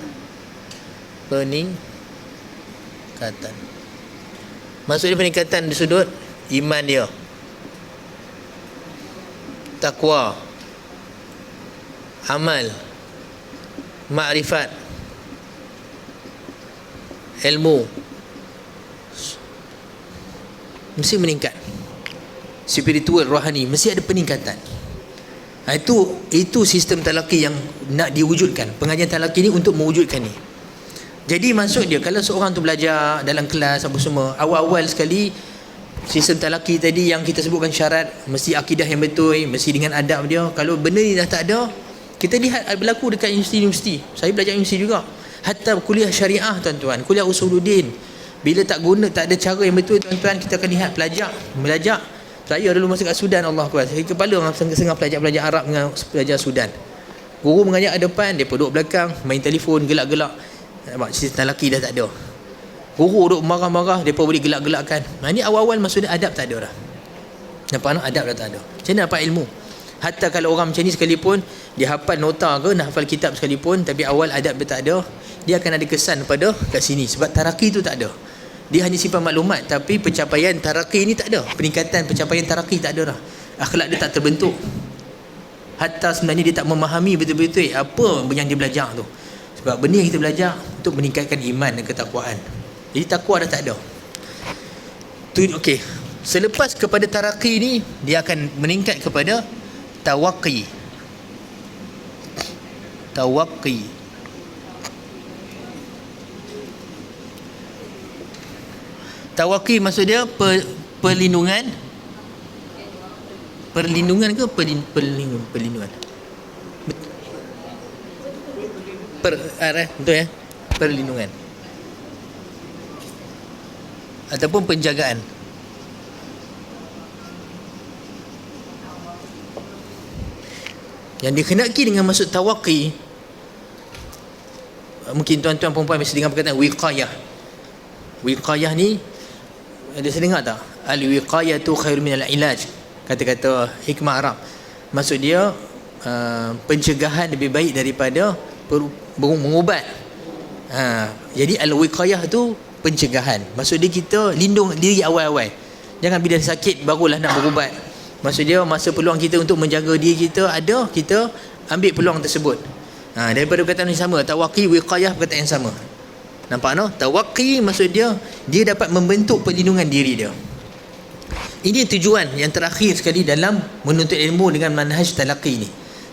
Maksudnya peningkatan di sudut iman dia, takwa, amal, makrifat, ilmu, mesti meningkat. Spiritual, rohani, mesti ada peningkatan. Itu sistem talaqi yang nak diwujudkan. Pengajian talaqi ni untuk mewujudkan ni. Jadi maksud dia, kalau seorang tu belajar dalam kelas apa semua, awal-awal sekali sistem talaqi tadi yang kita sebutkan syarat, mesti akidah yang betul, mesti dengan adab dia. Kalau benda ni dah tak ada, kita lihat berlaku dekat universiti. Saya belajar universiti juga. Hatta kuliah syariah tuan-tuan, kuliah usuluddin, bila tak ada cara yang betul tuan-tuan, kita akan lihat belajar. Saya dulu masa kat Sudan, Allah Akbar, saya kepala orang setengah belajar Arab dengan belajar Sudan. Guru mengajar kat depan, dia duduk belakang, main telefon, gelak-gelak. Nampak, sistem talaqi dah tak ada. Guru duduk marah-marah, dia boleh gelak-gelakkan. Ini awal-awal maksudnya adab tak ada dah. Nampak, adab dah tak ada. Macam mana dapat ilmu? Hatta kalau orang macam ni sekalipun, dia hafal nota ke, nak hafal kitab sekalipun, tapi awal adab dia tak ada, dia akan ada kesan pada kat sini. Sebab taraqi tu tak ada. Dia hanya simpan maklumat, tapi pencapaian taraqi ni tak ada. Peningkatan pencapaian taraqi tak ada dah. Akhlak dia tak terbentuk. Hatta sebenarnya dia tak memahami betul-betul apa yang dia belajar tu. Sebab benda yang kita belajar untuk meningkatkan iman dan ketakwaan. Jadi takwa dah tak ada. Okey. Selepas kepada taraqi ni, dia akan meningkat kepada tawaqi. Tawaqi. Tawaqi maksud dia perlindungan. Perlindungan ke perlindungan? Betul ya? Perlindungan. Ataupun penjagaan. Yang dikehendaki dengan maksud tawaqi, mungkin tuan-tuan perempuan mesti dengar perkataan wiqayah. Wiqayah ni ada sedengar tak? Al-wiqayatu khairu minal ilaj. Kata-kata hikmah Arab. Maksud dia pencegahan lebih baik daripada mengubat. Jadi al-wiqayah tu pencegahan. Maksud dia kita lindung diri awal-awal. Jangan bila sakit barulah nak berubat. Maksud dia masa peluang kita untuk menjaga diri kita ada, kita ambil peluang tersebut. Daripada perkataan yang sama, tawaqi, wiqayah perkataan yang sama. Nampak no? Tawaqi maksud dia dapat membentuk perlindungan diri dia. Ini tujuan yang terakhir sekali dalam menuntut ilmu dengan manhaj talaqi ni.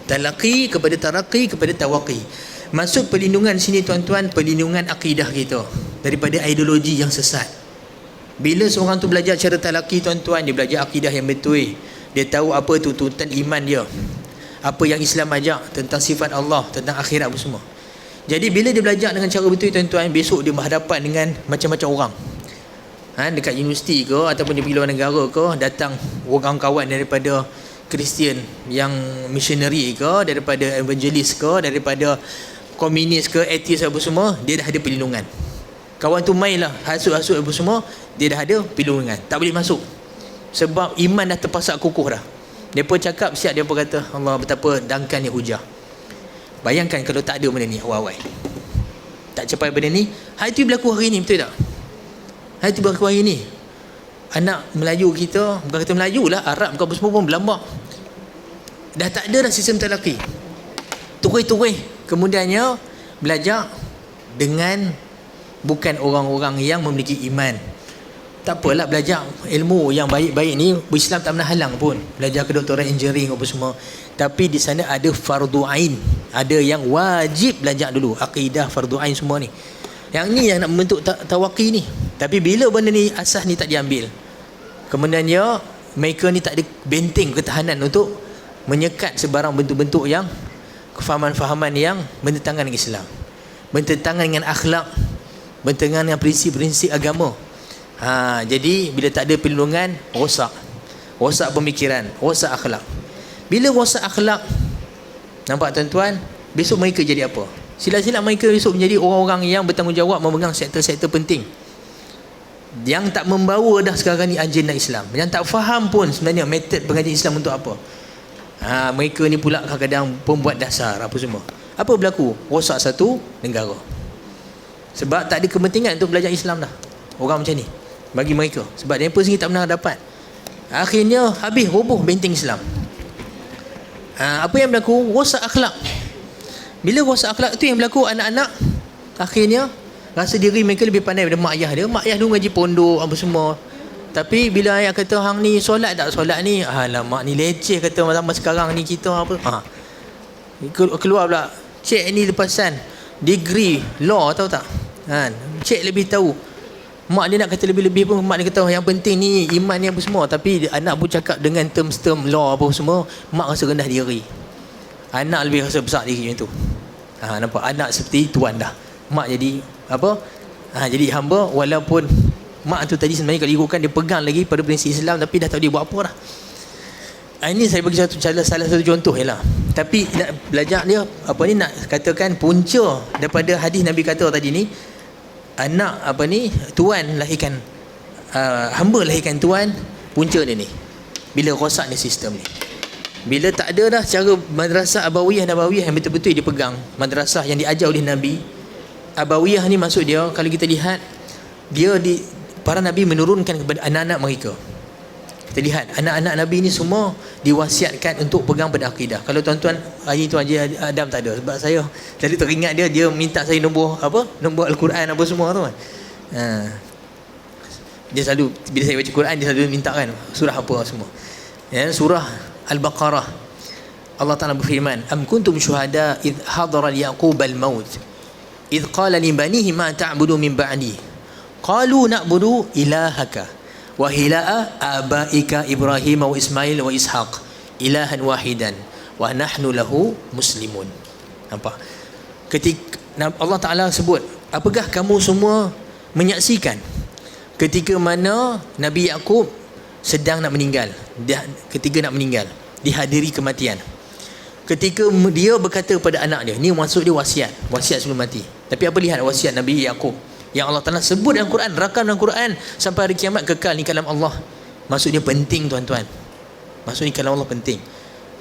Talaqi kepada taraqi kepada tawaqi. Maksud perlindungan sini tuan-tuan, perlindungan akidah kita daripada ideologi yang sesat. Bila seorang tu belajar cara talaqi tuan-tuan, dia belajar akidah yang betul. Dia tahu apa tuntutan iman dia, apa yang Islam ajak tentang sifat Allah, tentang akhirat apa semua. Jadi bila dia belajar dengan cara betul tuan-tuan, besok dia berhadapan dengan macam-macam orang. Dekat universiti ke ataupun dia pergi luar negara ke, datang orang kawan daripada Kristian yang missionary ke, daripada evangelis ke, daripada komunis ke, atheist apa semua, dia dah ada perlindungan. Kawan tu mainlah hasut-hasut apa semua, dia dah ada perlindungan. Tak boleh masuk. Sebab iman dah terpasak kukuh dah. Dia pun cakap siap, dia pun kata Allah betapa dangkannya hujah. Bayangkan kalau tak ada benda ni awal-awal, tak capai benda ni, hal itu berlaku hari ni, betul tak? Hal itu berlaku hari ni. Anak Melayu kita, bukan kata Melayu lah, Arab kau semua pun berlambak. Dah tak ada dah sistem talaqi. Turih-turih kemudiannya belajar dengan bukan orang-orang yang memiliki iman. Tak apalah belajar ilmu yang baik-baik ni, Islam tak pernah halang pun. Belajar kedoktoran, engineering apa semua. Tapi di sana ada fardu ain, ada yang wajib belajar dulu, akidah, fardu ain semua ni. Yang ni yang nak membentuk tawaqi ni. Tapi bila benda ni asas ni tak diambil, kemudiannya mereka ni tak ada benteng ketahanan untuk menyekat sebarang bentuk-bentuk yang kefahaman-fahaman yang bertentangan dengan Islam, bertentangan dengan akhlak, bertentangan dengan prinsip-prinsip agama. Jadi bila tak ada perlindungan, rosak pemikiran, rosak akhlak. Bila rosak akhlak, nampak tuan-tuan, besok mereka jadi apa? Sila-sila mereka besok menjadi orang-orang yang bertanggungjawab memegang sektor-sektor penting, yang tak membawa dah sekarang ni agenda Islam, yang tak faham pun sebenarnya metod pengajian Islam untuk apa. Mereka ni pula kadang-kadang pembuat dasar apa semua. Apa berlaku? Rosak satu negara, sebab tak ada kepentingan untuk belajar Islam dah orang macam ni bagi mereka, sebab mereka sendiri tak pernah dapat. Akhirnya habis, roboh benteng Islam. Apa yang berlaku? Rosak akhlak. Bila rosak akhlak tu yang berlaku, anak-anak akhirnya rasa diri mereka lebih pandai daripada mak ayah dia. Mak ayah dulu ngaji pondok apa semua, tapi bila ayah kata hang ni solat tak solat ni, alamak ni leceh, kata zaman sekarang ni kita apa, keluar pula cik ni lepasan degree law, tahu tak? Cik lebih tahu. Mak dia nak kata lebih-lebih pun, mak dia kata yang penting ni iman ni apa semua, tapi anak pun cakap dengan term law apa semua, mak rasa rendah diri. Anak lebih rasa besar diri macam tu. Nampak? Anak seperti tuan dah, mak jadi apa? Jadi hamba, walaupun mak tu tadi sebenarnya kalau ikutkan dia pegang lagi pada prinsip Islam, tapi dah tahu dia buat apa dah. Ini saya bagi salah satu contoh jelah. Tapi nak belajar dia apa ni, nak katakan punca daripada hadis Nabi kata tadi ni, anak apa ni, tuan lahirkan hamba lahirkan tuan, punca dia ni bila rosak ni sistem ni. Bila tak ada dah cara madrasah abawiyah yang betul-betul dia pegang, madrasah yang diajar oleh Nabi. Abawiyah ni maksud dia, kalau kita lihat dia para Nabi menurunkan kepada anak-anak mereka. Kita lihat anak-anak Nabi ni semua diwasiatkan untuk pegang pada akidah. Kalau tuan-tuan hari tu Haji Adam tak ada, sebab saya jadi teringat dia minta saya nombor Al-Quran apa semua tu kan. Dia selalu bila saya baca Quran, dia selalu minta kan surah apa semua. Surah Al-Baqarah, Allah Ta'ala berfirman, am kuntum syuhada idh hadara Yaqub al-maut idh qala li banihi ma ta'budu min ba'di qalu na'budu ilahaka wa ilaha abaika Ibrahim wa Ismail wa Ishaq ilahan wahidan wa nahnu lahu muslimun. Nampak? Ketika Allah Ta'ala sebut, apakah kamu semua menyaksikan ketika mana Nabi Yaqub sedang nak meninggal, ketika nak meninggal, dihadiri kematian, ketika dia berkata kepada anak dia, ni maksud dia wasiat sebelum mati. Tapi apa lihat wasiat Nabi Yaqub yang Allah Ta'ala sebut dalam Quran, rakam dalam Quran sampai hari kiamat, kekal ni kalam Allah. Maksud dia penting tuan-tuan, maksud ni kalam Allah penting.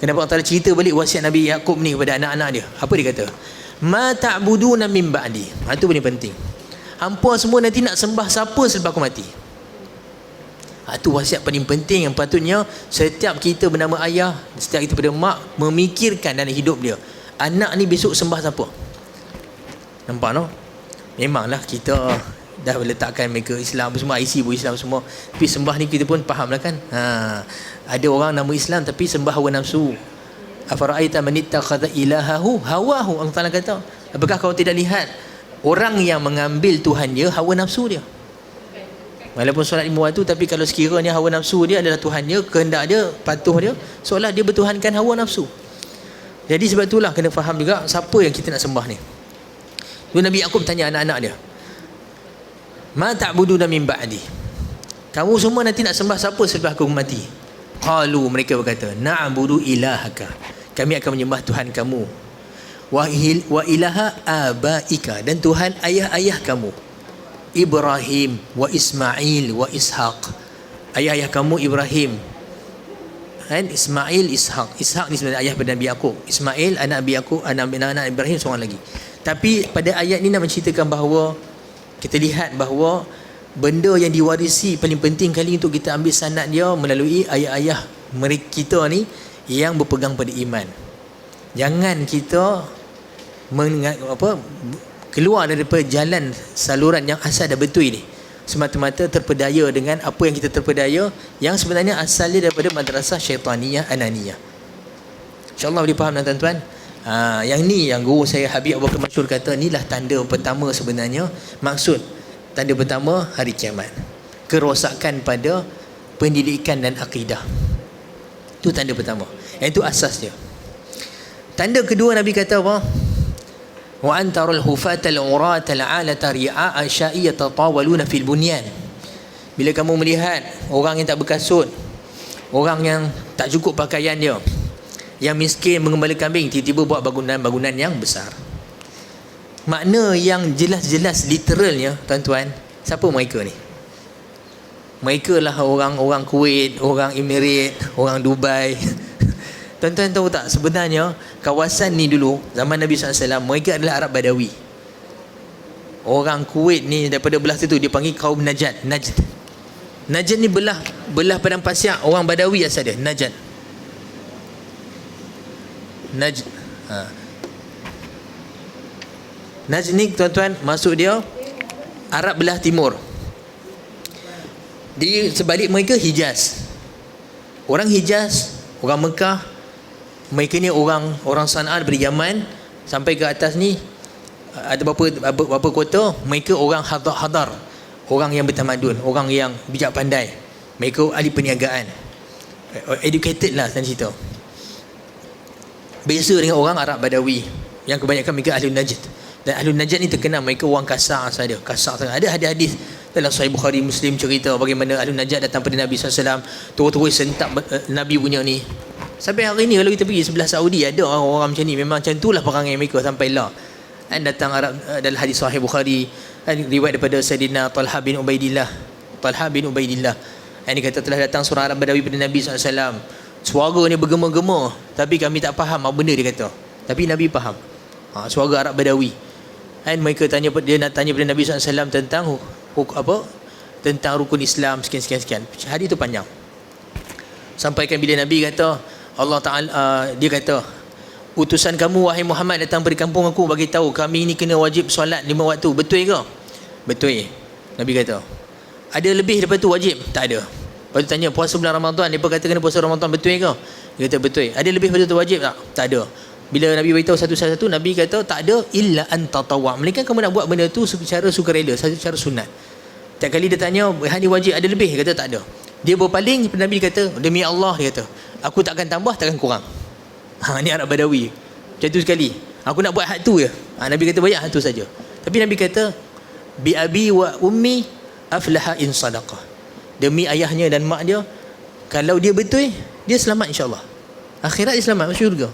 Kenapa Allah Ta'ala cerita balik wasiat Nabi Yaqub ni kepada anak-anak dia? Apa dia kata? Ma ta'buduna min ba'di. Itu paling penting. Hampa semua nanti nak sembah siapa selepas aku mati? Itu wasiat paling penting yang patutnya setiap kita bernama ayah, setiap kita pada mak memikirkan dalam hidup dia. Anak ni besok sembah siapa? Nampak no? Memanglah kita dah letakkan mereka Islam semua, IC pun Islam semua, tapi sembah ni kita pun faham lah kan. Ada orang nama Islam tapi sembah hawa nafsu. Afara'aita man ittakhadha ilahahu hawahu. Allah Ta'ala kata, apakah kau tidak lihat orang yang mengambil Tuhan dia hawa nafsu dia? Walaupun solat 5 waktu, tapi kalau sekiranya hawa nafsu dia adalah Tuhan dia, kehendak dia, patuh dia, seolah dia bertuhankan hawa nafsu. Jadi sebab itulah kena faham juga siapa yang kita nak sembah ni. Nabi Yaqub tanya anak-anak dia, ma ta'buduna min ba'di, kamu semua nanti nak sembah siapa setelah aku mati? Qalu, mereka berkata, na'budu ilahaka, kami akan menyembah Tuhan kamu, wa ilaha abaika, dan Tuhan ayah-ayah kamu, Ibrahim wa Ismail wa Ishaq, ayah-ayah kamu Ibrahim, kan, Ismail, Ishaq. Ishaq ni sebenarnya ayah pada Nabi Yaqub. Ismail anak Nabi Yaqub, anak Ibrahim seorang lagi. Tapi pada ayat ni nak menceritakan bahawa kita lihat bahawa benda yang diwarisi paling penting kali untuk kita ambil sanad dia melalui ayah-ayah mereka kita ni yang berpegang pada iman. Jangan kita keluar daripada jalan saluran yang asal dah betul ni, semata-mata terpedaya dengan apa yang kita terpedaya yang sebenarnya asalnya daripada madrasah syaitaniyah ananiyah. InsyaAllah boleh faham tuan-tuan. Yang ni yang guru saya Habib Abu Bakar Masyhur kata inilah tanda pertama sebenarnya. Maksud tanda pertama hari kiamat, kerosakan pada pendidikan dan akidah. Itu tanda pertama, yang itu asas dia. Tanda kedua Nabi kata apa? Wa antarul hufatal uratal alata ri'a asya'i yatatawaluna fil bunyan. Bila kamu melihat orang yang tak berkasut, orang yang tak cukup pakaian dia, yang miskin mengembala kambing, tiba-tiba buat bangunan-bangunan yang besar. Makna yang jelas-jelas literalnya tuan-tuan, siapa mereka ni? Mereka lah orang Kuwait, orang Emirat, orang Dubai. Tuan-tuan tahu tak, sebenarnya kawasan ni dulu zaman Nabi SAW mereka adalah Arab Badawi. Orang Kuwait ni daripada belah tu dia panggil kaum Najd. Najd ni belah padang pasir, orang Badawi asal dia, Najd. Najd ni tuan-tuan maksud dia Arab belah timur. Di sebalik mereka Hijaz. Orang Hijaz, orang Mekah, mereka ni orang Sana'a daripada Yaman sampai ke atas ni ada berapa kota, mereka orang hadar, orang yang bertamadun, orang yang bijak pandai. Mereka ahli perniagaan, educated lah dan cerita. Beza dengan orang Arab Badawi yang kebanyakan mereka ahli Najd. Dan ahli Najd ni terkenal mereka orang kasar saja, kasar sangat. Ada hadis dalam Sahih Bukhari Muslim cerita bagaimana ahli Najd datang pada Nabi SAW, terus sentak Nabi punya ni. Sampai hari ni kalau kita pergi sebelah Saudi ada orang macam ni, memang macam itulah perangai mereka sampai lah. Dan datang Arab dalam hadis Sahih Bukhari, riwayat daripada Sayyidina Talha bin Ubaidillah. Dia kata telah datang seorang Arab Badawi pada Nabi SAW. Suaranya bergema-gema, tapi kami tak faham apa benda dia kata. Tapi Nabi faham. Suara Arab Badawi. Dan mereka dia nak tanya pada Nabi SAW tentang tentang rukun Islam sekian. Hadis tu panjang. Sampaikan bila Nabi kata Allah Ta'ala, dia kata utusan kamu wahai Muhammad datang dari kampung aku bagi tahu kami ni kena wajib solat 5 waktu. Betul ke? Betul. Nabi kata ada lebih daripada tu wajib? Tak ada. Lepas tu tanya puasa bulan Ramadan, dia kata kena puasa Ramadan, betul ke? Dia kata betul. Ada lebih daripada tu wajib tak? Tak ada. Bila Nabi beritahu satu-satu, Nabi kata tak ada illa an tatawwa. Melainkan kamu nak buat benda tu secara sukarela, secara sunat. Tiap kali dia tanya hari wajib ada lebih, dia kata tak ada. Dia berpaling, Nabi kata demi Allah, dia kata aku takkan tambah, takkan kurang. Ni Arab Badawi. Macam tu sekali. Aku nak buat hak tu je. Nabi kata banyak hak tu saja. Tapi Nabi kata bi abi wa ummi aflaha in sadaqah. Demi ayahnya dan mak dia, kalau dia betul, dia selamat insya-Allah. Akhirat dia selamat masuk syurga.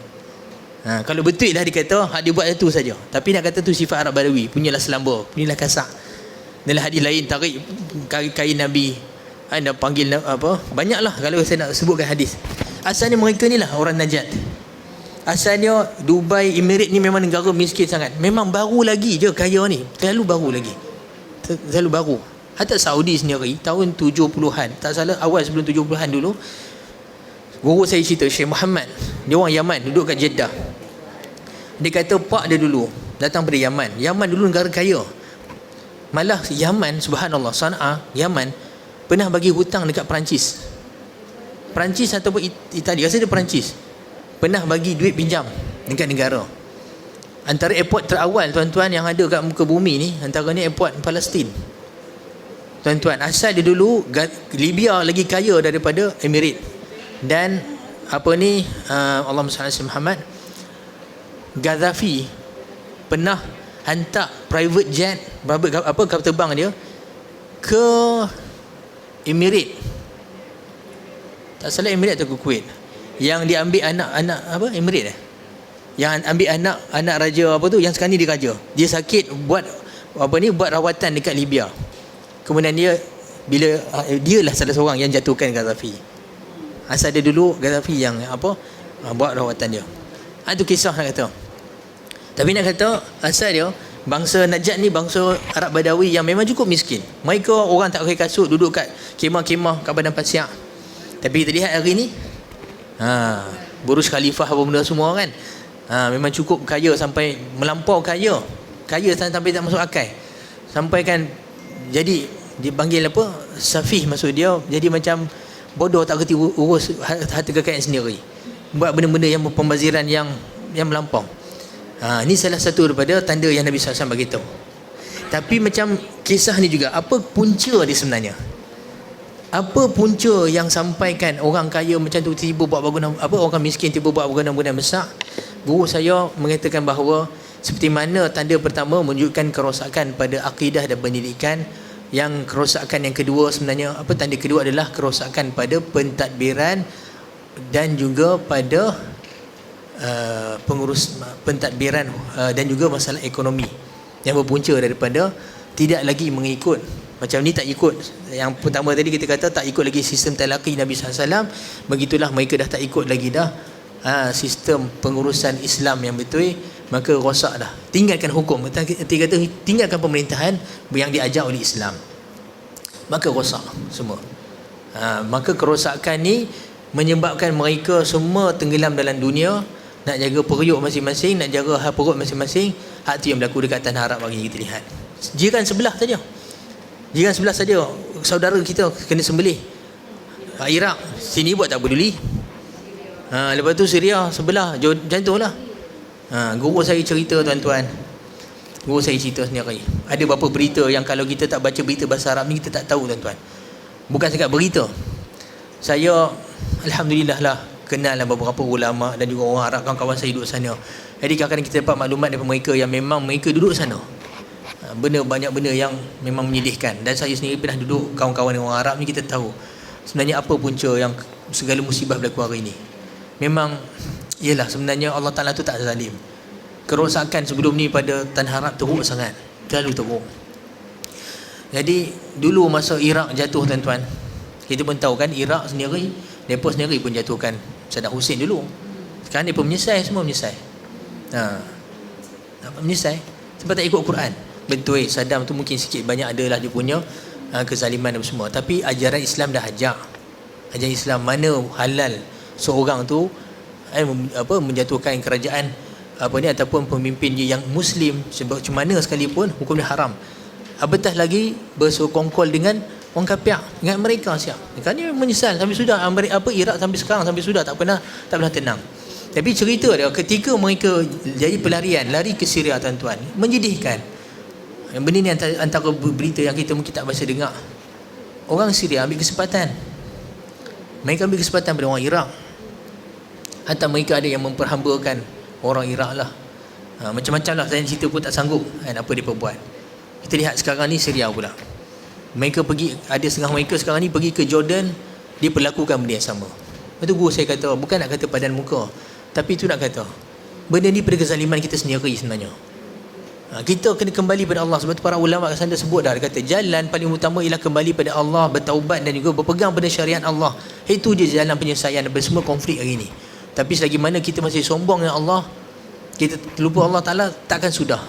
Kalau betul lah dia kata hak dia buat itu saja. Tapi nak kata tu sifat Arab Badawi, punyalah selamba, punyalah kasar. Dalam hadis lain tarik kain Nabi. Anda panggil apa? Banyaklah kalau saya nak sebutkan hadis. Asalnya mereka ni lah orang Najd. Asalnya Dubai, Emirat ni memang negara miskin sangat. Memang baru lagi je kaya ni. Terlalu baru lagi. Terlalu baru. Hatta Saudi sendiri tahun 70-an, tak salah awal sebelum 70-an dulu, guru saya cerita Syekh Muhammad, dia orang Yaman, duduk kat Jeddah. Dia kata pak dia dulu datang dari Yaman. Yaman dulu negara kaya. Malah Yaman, subhanallah, Sana'a, Yaman pernah bagi hutang dekat Perancis ataupun Itali, rasa dia Perancis, pernah bagi duit pinjam dekat negara. Antara airport terawal tuan-tuan yang ada kat muka bumi ni, antaranya airport Palestin. Tuan-tuan, asal dia dulu Libya lagi kaya daripada Emirat. Dan Allahumma salli ala Muhammad, Gaddafi pernah hantar private jet, kapal terbang dia ke Emirat. Tak salah Emirat atau ke Kuwait. Yang dia ambil anak Emirat yang ambil anak raja yang sekarang ni dia raja. Dia sakit, buat rawatan dekat Libya. Kemudian dia lah salah seorang yang jatuhkan Gaddafi. Asal dia dulu Gaddafi yang buat rawatan dia. Itu kisah nak kata. Tapi nak kata asal dia bangsa Najd ni bangsa Arab Badawi yang memang cukup miskin. Mereka orang tak pakai kasut, duduk kat kemah-kemah kat padang pasir. Tapi kita lihat hari ni Burj Khalifah apa benda semua kan. Memang cukup kaya sampai melampau kaya. Kaya sampai tak masuk akal. Sampai kan jadi dipanggil apa? Safih maksud dia, jadi macam bodoh, tak kerti urus harta kekayaan sendiri. Buat benda-benda yang pembaziran yang melampau. Ini salah satu daripada tanda yang Nabi SAW beritahu. Tapi macam kisah ni juga, apa punca dia sebenarnya? Apa punca yang sampaikan orang kaya macam tu tiba buat bangunan, orang miskin tiba buat bangunan besar? Guru saya mengatakan bahawa seperti mana tanda pertama menunjukkan kerosakan pada akidah dan pendidikan, yang kerosakan yang kedua sebenarnya, tanda kedua adalah kerosakan pada pentadbiran dan juga pada pengurus pentadbiran dan juga masalah ekonomi yang berpunca daripada tidak lagi mengikut macam ni, tak ikut. Yang pertama tadi kita kata tak ikut lagi sistem talaqi Nabi SAW, begitulah mereka dah tak ikut lagi dah sistem pengurusan Islam yang betul, maka rosak dah. Tinggalkan hukum, dia kata tinggalkan pemerintahan yang diajar oleh Islam, maka rosak semua. Maka kerosakan ni menyebabkan mereka semua tenggelam dalam dunia, nak jaga periuk masing-masing, nak jaga perut masing-masing. Hak tu yang berlaku dekat tanah Arab bagi kita lihat. Jiran sebelah saja, saudara kita kena sembelih. Iraq sini buat tak peduli. Lepas tu Syria sebelah, macam tu lah. Guru saya cerita tuan-tuan, guru saya cerita sendiri. Ada beberapa berita yang kalau kita tak baca berita bahasa Arab ni, kita tak tahu tuan-tuan. Bukan sekat berita. Saya alhamdulillah lah kenal beberapa ulama dan juga orang Arab, kawan-kawan saya duduk sana. Jadi kadang-kadang kita dapat maklumat daripada mereka yang memang mereka duduk sana. Banyak benda yang memang menyedihkan. Dan saya sendiri pernah duduk kawan-kawan dengan orang Arab ni, kita tahu sebenarnya apa punca yang segala musibah berlaku hari ini. Memang ialah sebenarnya Allah Ta'ala tu tak zalim. Kerosakan sebelum ni pada tanah Arab teruk sangat, terlalu teruk. Jadi dulu masa Iraq jatuh tuan-tuan, kita pun tahu kan Iraq sendiri, mereka sendiri pun jatuhkan Saddam Hussein dulu. Sekarang mereka menyesal, semua menyesal. Menyesal sebab tak ikut Quran. Betul, Saddam tu mungkin sikit banyak adalah dia punya kezaliman dan semua, tapi ajaran Islam dah ajak. Ajaran Islam mana halal seorang tu menjatuhkan kerajaan ataupun pemimpin yang muslim sebab macam mana sekalipun hukum dia haram. Apatah lagi bersekongkol dengan orang kafir, dengan mereka siap. Kan dia menyesal sampai sudah Iraq sampai sekarang sampai sudah tak pernah tenang. Tapi cerita dia ketika mereka jadi pelarian, lari ke Syria tuan-tuan, menyedihkan. Yang benda ni antara berita yang kita mungkin tak biasa dengar. Orang Syria ambil kesempatan. Mereka ambil kesempatan pada orang Iraq. Hatta mereka ada yang memperhambakan orang Iraq lah. Macam-macam lah, saya cerita pun tak sanggup apa dia perbuat. Kita lihat sekarang ni Syria pula. Mereka pergi, ada setengah mereka sekarang ni pergi ke Jordan, dia perlakukan benda yang sama. Itu guru saya kata, bukan nak kata padan muka, tapi itu nak kata benda ni pada kezaliman kita sendiri sebenarnya. Kita kena kembali pada Allah. Sebab tu para ulama kat sana sebut dah, dia kata jalan paling utama ialah kembali pada Allah, bertaubat dan juga berpegang pada syariat Allah. Itu je jalan penyelesaian daripada semua konflik hari ini. Tapi selagi mana kita masih sombong dengan Allah, kita lupa Allah Ta'ala, takkan sudah.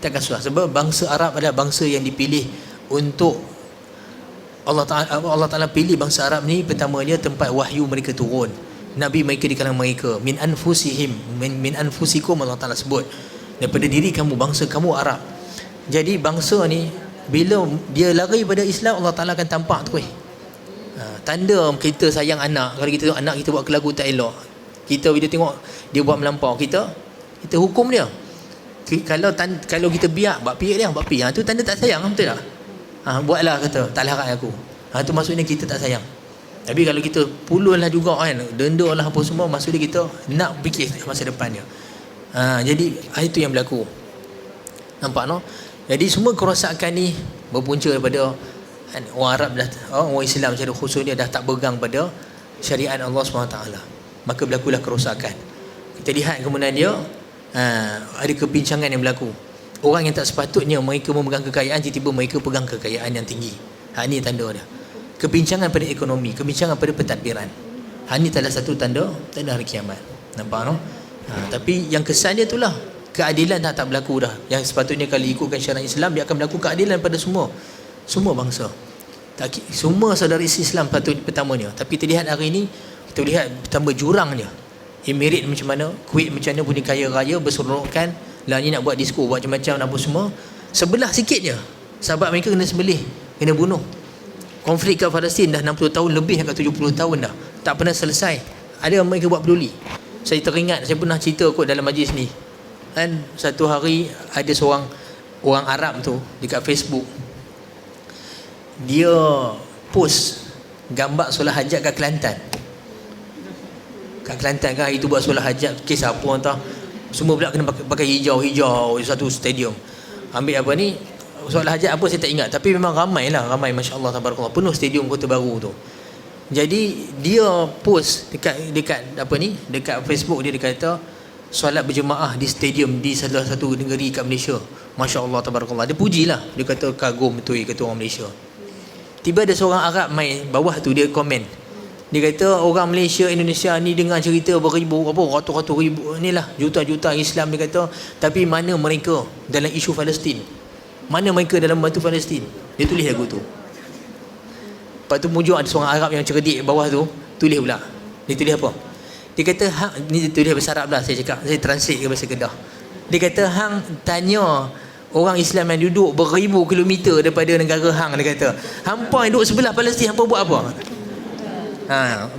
Sebab bangsa Arab adalah bangsa yang dipilih untuk Allah Ta'ala pilih bangsa Arab ni. Pertamanya tempat wahyu mereka turun, Nabi mereka di kalangan mereka. Min anfusihim, min anfusikum, Allah Ta'ala sebut, daripada diri kamu, bangsa kamu Arab. Jadi bangsa ni bila dia lari pada Islam, Allah Ta'ala akan tampak tu. Tanda kita sayang anak. Kalau kita tengok anak kita buat kelaku tak elok, kita bila tengok dia buat melampau, kita hukum dia. Kalau kita biar buat pihak dia, tu tanda tak sayang, betul tak? Buatlah, kata tak larat aku, tu maksudnya kita tak sayang. Tapi kalau kita pulullah juga kan, denda lah apa semua, maksudnya kita nak fikir masa depan dia. Jadi itu yang berlaku. Nampak no? Jadi semua kerosakan ni berpunca daripada orang Arab dah, orang Islam secara khususnya dah tak pegang pada syariat Allah SWT. Maka berlakulah kerosakan. Kita lihat kemudian dia ada kebincangan yang berlaku. Orang yang tak sepatutnya mereka memegang kekayaan, tiba-tiba mereka pegang kekayaan yang tinggi. Ini tanda dia. Kebincangan pada ekonomi, kebincangan pada pentadbiran. Ini salah satu tanda hari kiamat. Nampak no? Tapi yang kesan dia itulah keadilan tak berlaku dah. Yang sepatutnya kalau ikutkan syariat Islam, dia akan berlaku keadilan pada semua bangsa. Semua saudara Islam patut pertamanya. Tapi terlihat hari ini, kita lihat tambah jurangnya. Emirat macam mana, Kuwait macam mana, punya kaya raya berseronokan, lah ni nak buat disko, buat macam-macam apa semua. Sebelah sikitnya sahabat mereka kena sembelih, kena bunuh. Konflik kat Palestin dah 60 tahun lebih, kat 70 tahun dah, tak pernah selesai. Ada mereka buat peduli. Saya teringat, saya pernah cerita kot dalam majlis ni kan, satu hari ada seorang orang Arab tu dekat Facebook, dia post gambar solat hajat kat Kelantan. Kat Kelantan kan, itu buat solat hajat, kes apa entah, semua pula kena pakai hijau satu stadium. Ambil apa ni, solat hajat apa saya tak ingat, tapi memang ramai masya-Allah tabarakallah, penuh stadium Kota Baru tu. Jadi dia post dekat apa ni, dekat Facebook dia kata solat berjemaah di stadium di salah satu negeri kat Malaysia. Masya-Allah tabarakallah. Dia pujilah, dia kata kagum betul kata orang Malaysia. Tiba ada seorang Arab main bawah tu, dia komen. Dia kata orang Malaysia, Indonesia ni dengar cerita beribu apa ratus-ratus ribu inilah juta-juta Islam, dia kata, tapi mana mereka dalam isu Palestin? Mana mereka dalam membantu Palestin? Dia tulis lagu tu. Lepas tu mujuk ada seorang Arab yang cerdik bawah tu, tulis pula. Dia tulis apa? Dia kata hang ni, tulis bahasa Arab lah, saya cakap, saya translate ke bahasa Kedah. Dia kata hang tanya orang Islam yang duduk beribu kilometer daripada negara hang, dia kata, hampa yang duduk sebelah Palestin, hampa buat apa?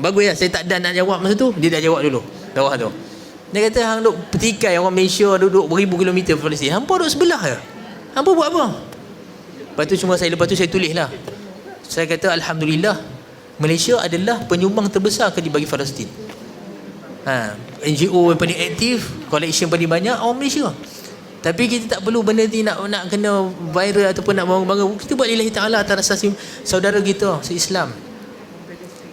Bagus ya, saya tak ada nak jawab masa tu, dia dah jawab dulu bawah tu. Dia kata hang duduk petikai orang Malaysia duduk beribu kilometer Palestin, hampa duduk sebelah je, hampa buat apa? Lepas tu lepas tu saya tulis lah, saya kata alhamdulillah, Malaysia adalah penyumbang terbesar bagi Palestin. NGO yang paling aktif, collection paling banyak orang Malaysia. Tapi kita tak perlu benda ni nak kena viral ataupun nak bangga-bangga. Kita buat lillahi ta'ala atas asas saudara kita se-Islam.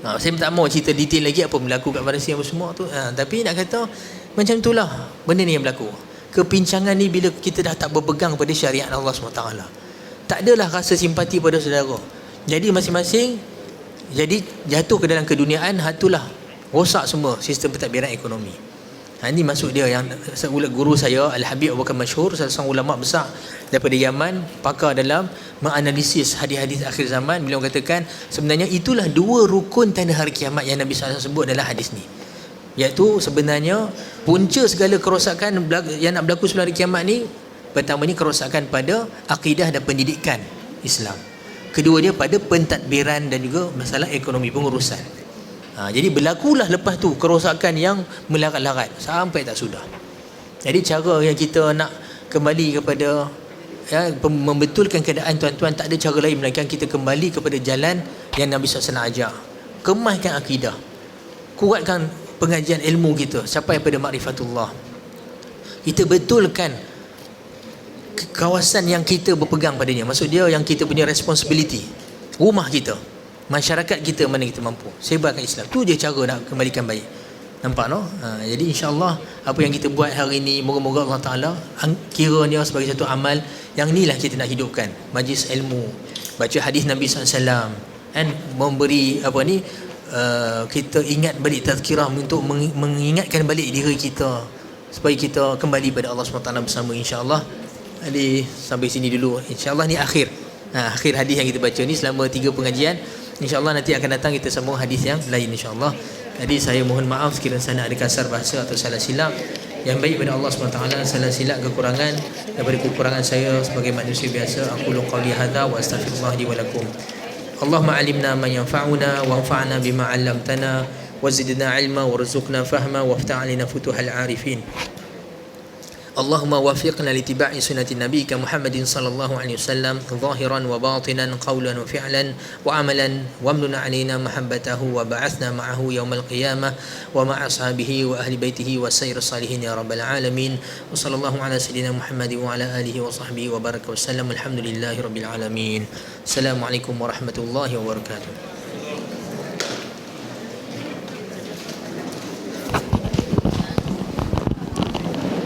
Saya tak mau cerita detail lagi apa berlaku kat Palestin apa semua tu. Tapi nak kata macam itulah benda ni yang berlaku. Kepincangan ni bila kita dah tak berpegang pada syariat Allah SWT, tak adalah rasa simpati pada saudara. Jadi masing-masing jadi jatuh ke dalam keduniaan, hatulah rosak semua sistem pentadbiran ekonomi. Ini maksud dia yang guru saya Al-Habib Abu Bakar Masyhur, salah seorang ulama besar daripada Yaman, pakar dalam menganalisis hadis-hadis akhir zaman. Beliau katakan sebenarnya itulah dua rukun tanda hari kiamat yang Nabi SAW sebut dalam hadis ni, iaitu sebenarnya punca segala kerosakan yang nak berlaku sebelum hari kiamat ni, pertamanya kerosakan pada akidah dan pendidikan Islam, kedua dia pada pentadbiran dan juga masalah ekonomi pengurusan. Jadi berlakulah lepas tu kerosakan yang melarat-larat sampai tak sudah. Jadi cara yang kita nak kembali kepada membetulkan keadaan tuan-tuan, tak ada cara lain melainkan kita kembali kepada jalan yang Nabi SAW ajar. Kemahkan akidah, kuatkan pengajian ilmu kita sampai pada makrifatullah. Kita betulkan kawasan yang kita berpegang padanya, maksud dia yang kita punya responsibility, rumah kita, masyarakat kita mana kita mampu sebarkan Islam. Tu je cara nak kembalikan baik. Nampak no? Jadi insya-Allah apa yang kita buat hari ini, moga-moga Allah Taala kiranya sebagai satu amal yang inilah kita nak hidupkan. Majlis ilmu, baca hadis Nabi SAW, dan memberi apa ni, kita ingat balik tazkirah untuk mengingatkan balik diri kita supaya kita kembali pada Allah SWT bersama, insya-Allah. Jadi sampai sini dulu, insya-Allah. Ni akhir hadis yang kita baca ni selama 3 pengajian. InsyaAllah nanti akan datang kita sambung hadis yang lain, insyaAllah. Jadi saya mohon maaf sekiranya saya ada kasar bahasa atau salah silap. Yang baik pada Allah SWT, salah silap kekurangan daripada kekurangan saya sebagai manusia biasa. Aqulu qawli hadza wa astaghfirullah li wa lakum. Allahumma alimna ma yanfa'una wa anfa'na bima 'allamtana wa zidna 'ilma warzuqna fahma waftah 'alaina futuhal 'arifin. اللهم وفقنا لاتباع سنة نبيك محمد صلى الله عليه وسلم ظاهرا وباطنا قولا وفعلا وعملا وامنن علينا محبته وبعثنا معه يوم القيامة ومع أصحابه وأهل بيته وسير الصالحين يا رب العالمين وصلى الله على سيدنا محمد وعلى آله وصحبه وبارك وسلم. الحمد لله رب العالمين. السلام عليكم ورحمة الله وبركاته.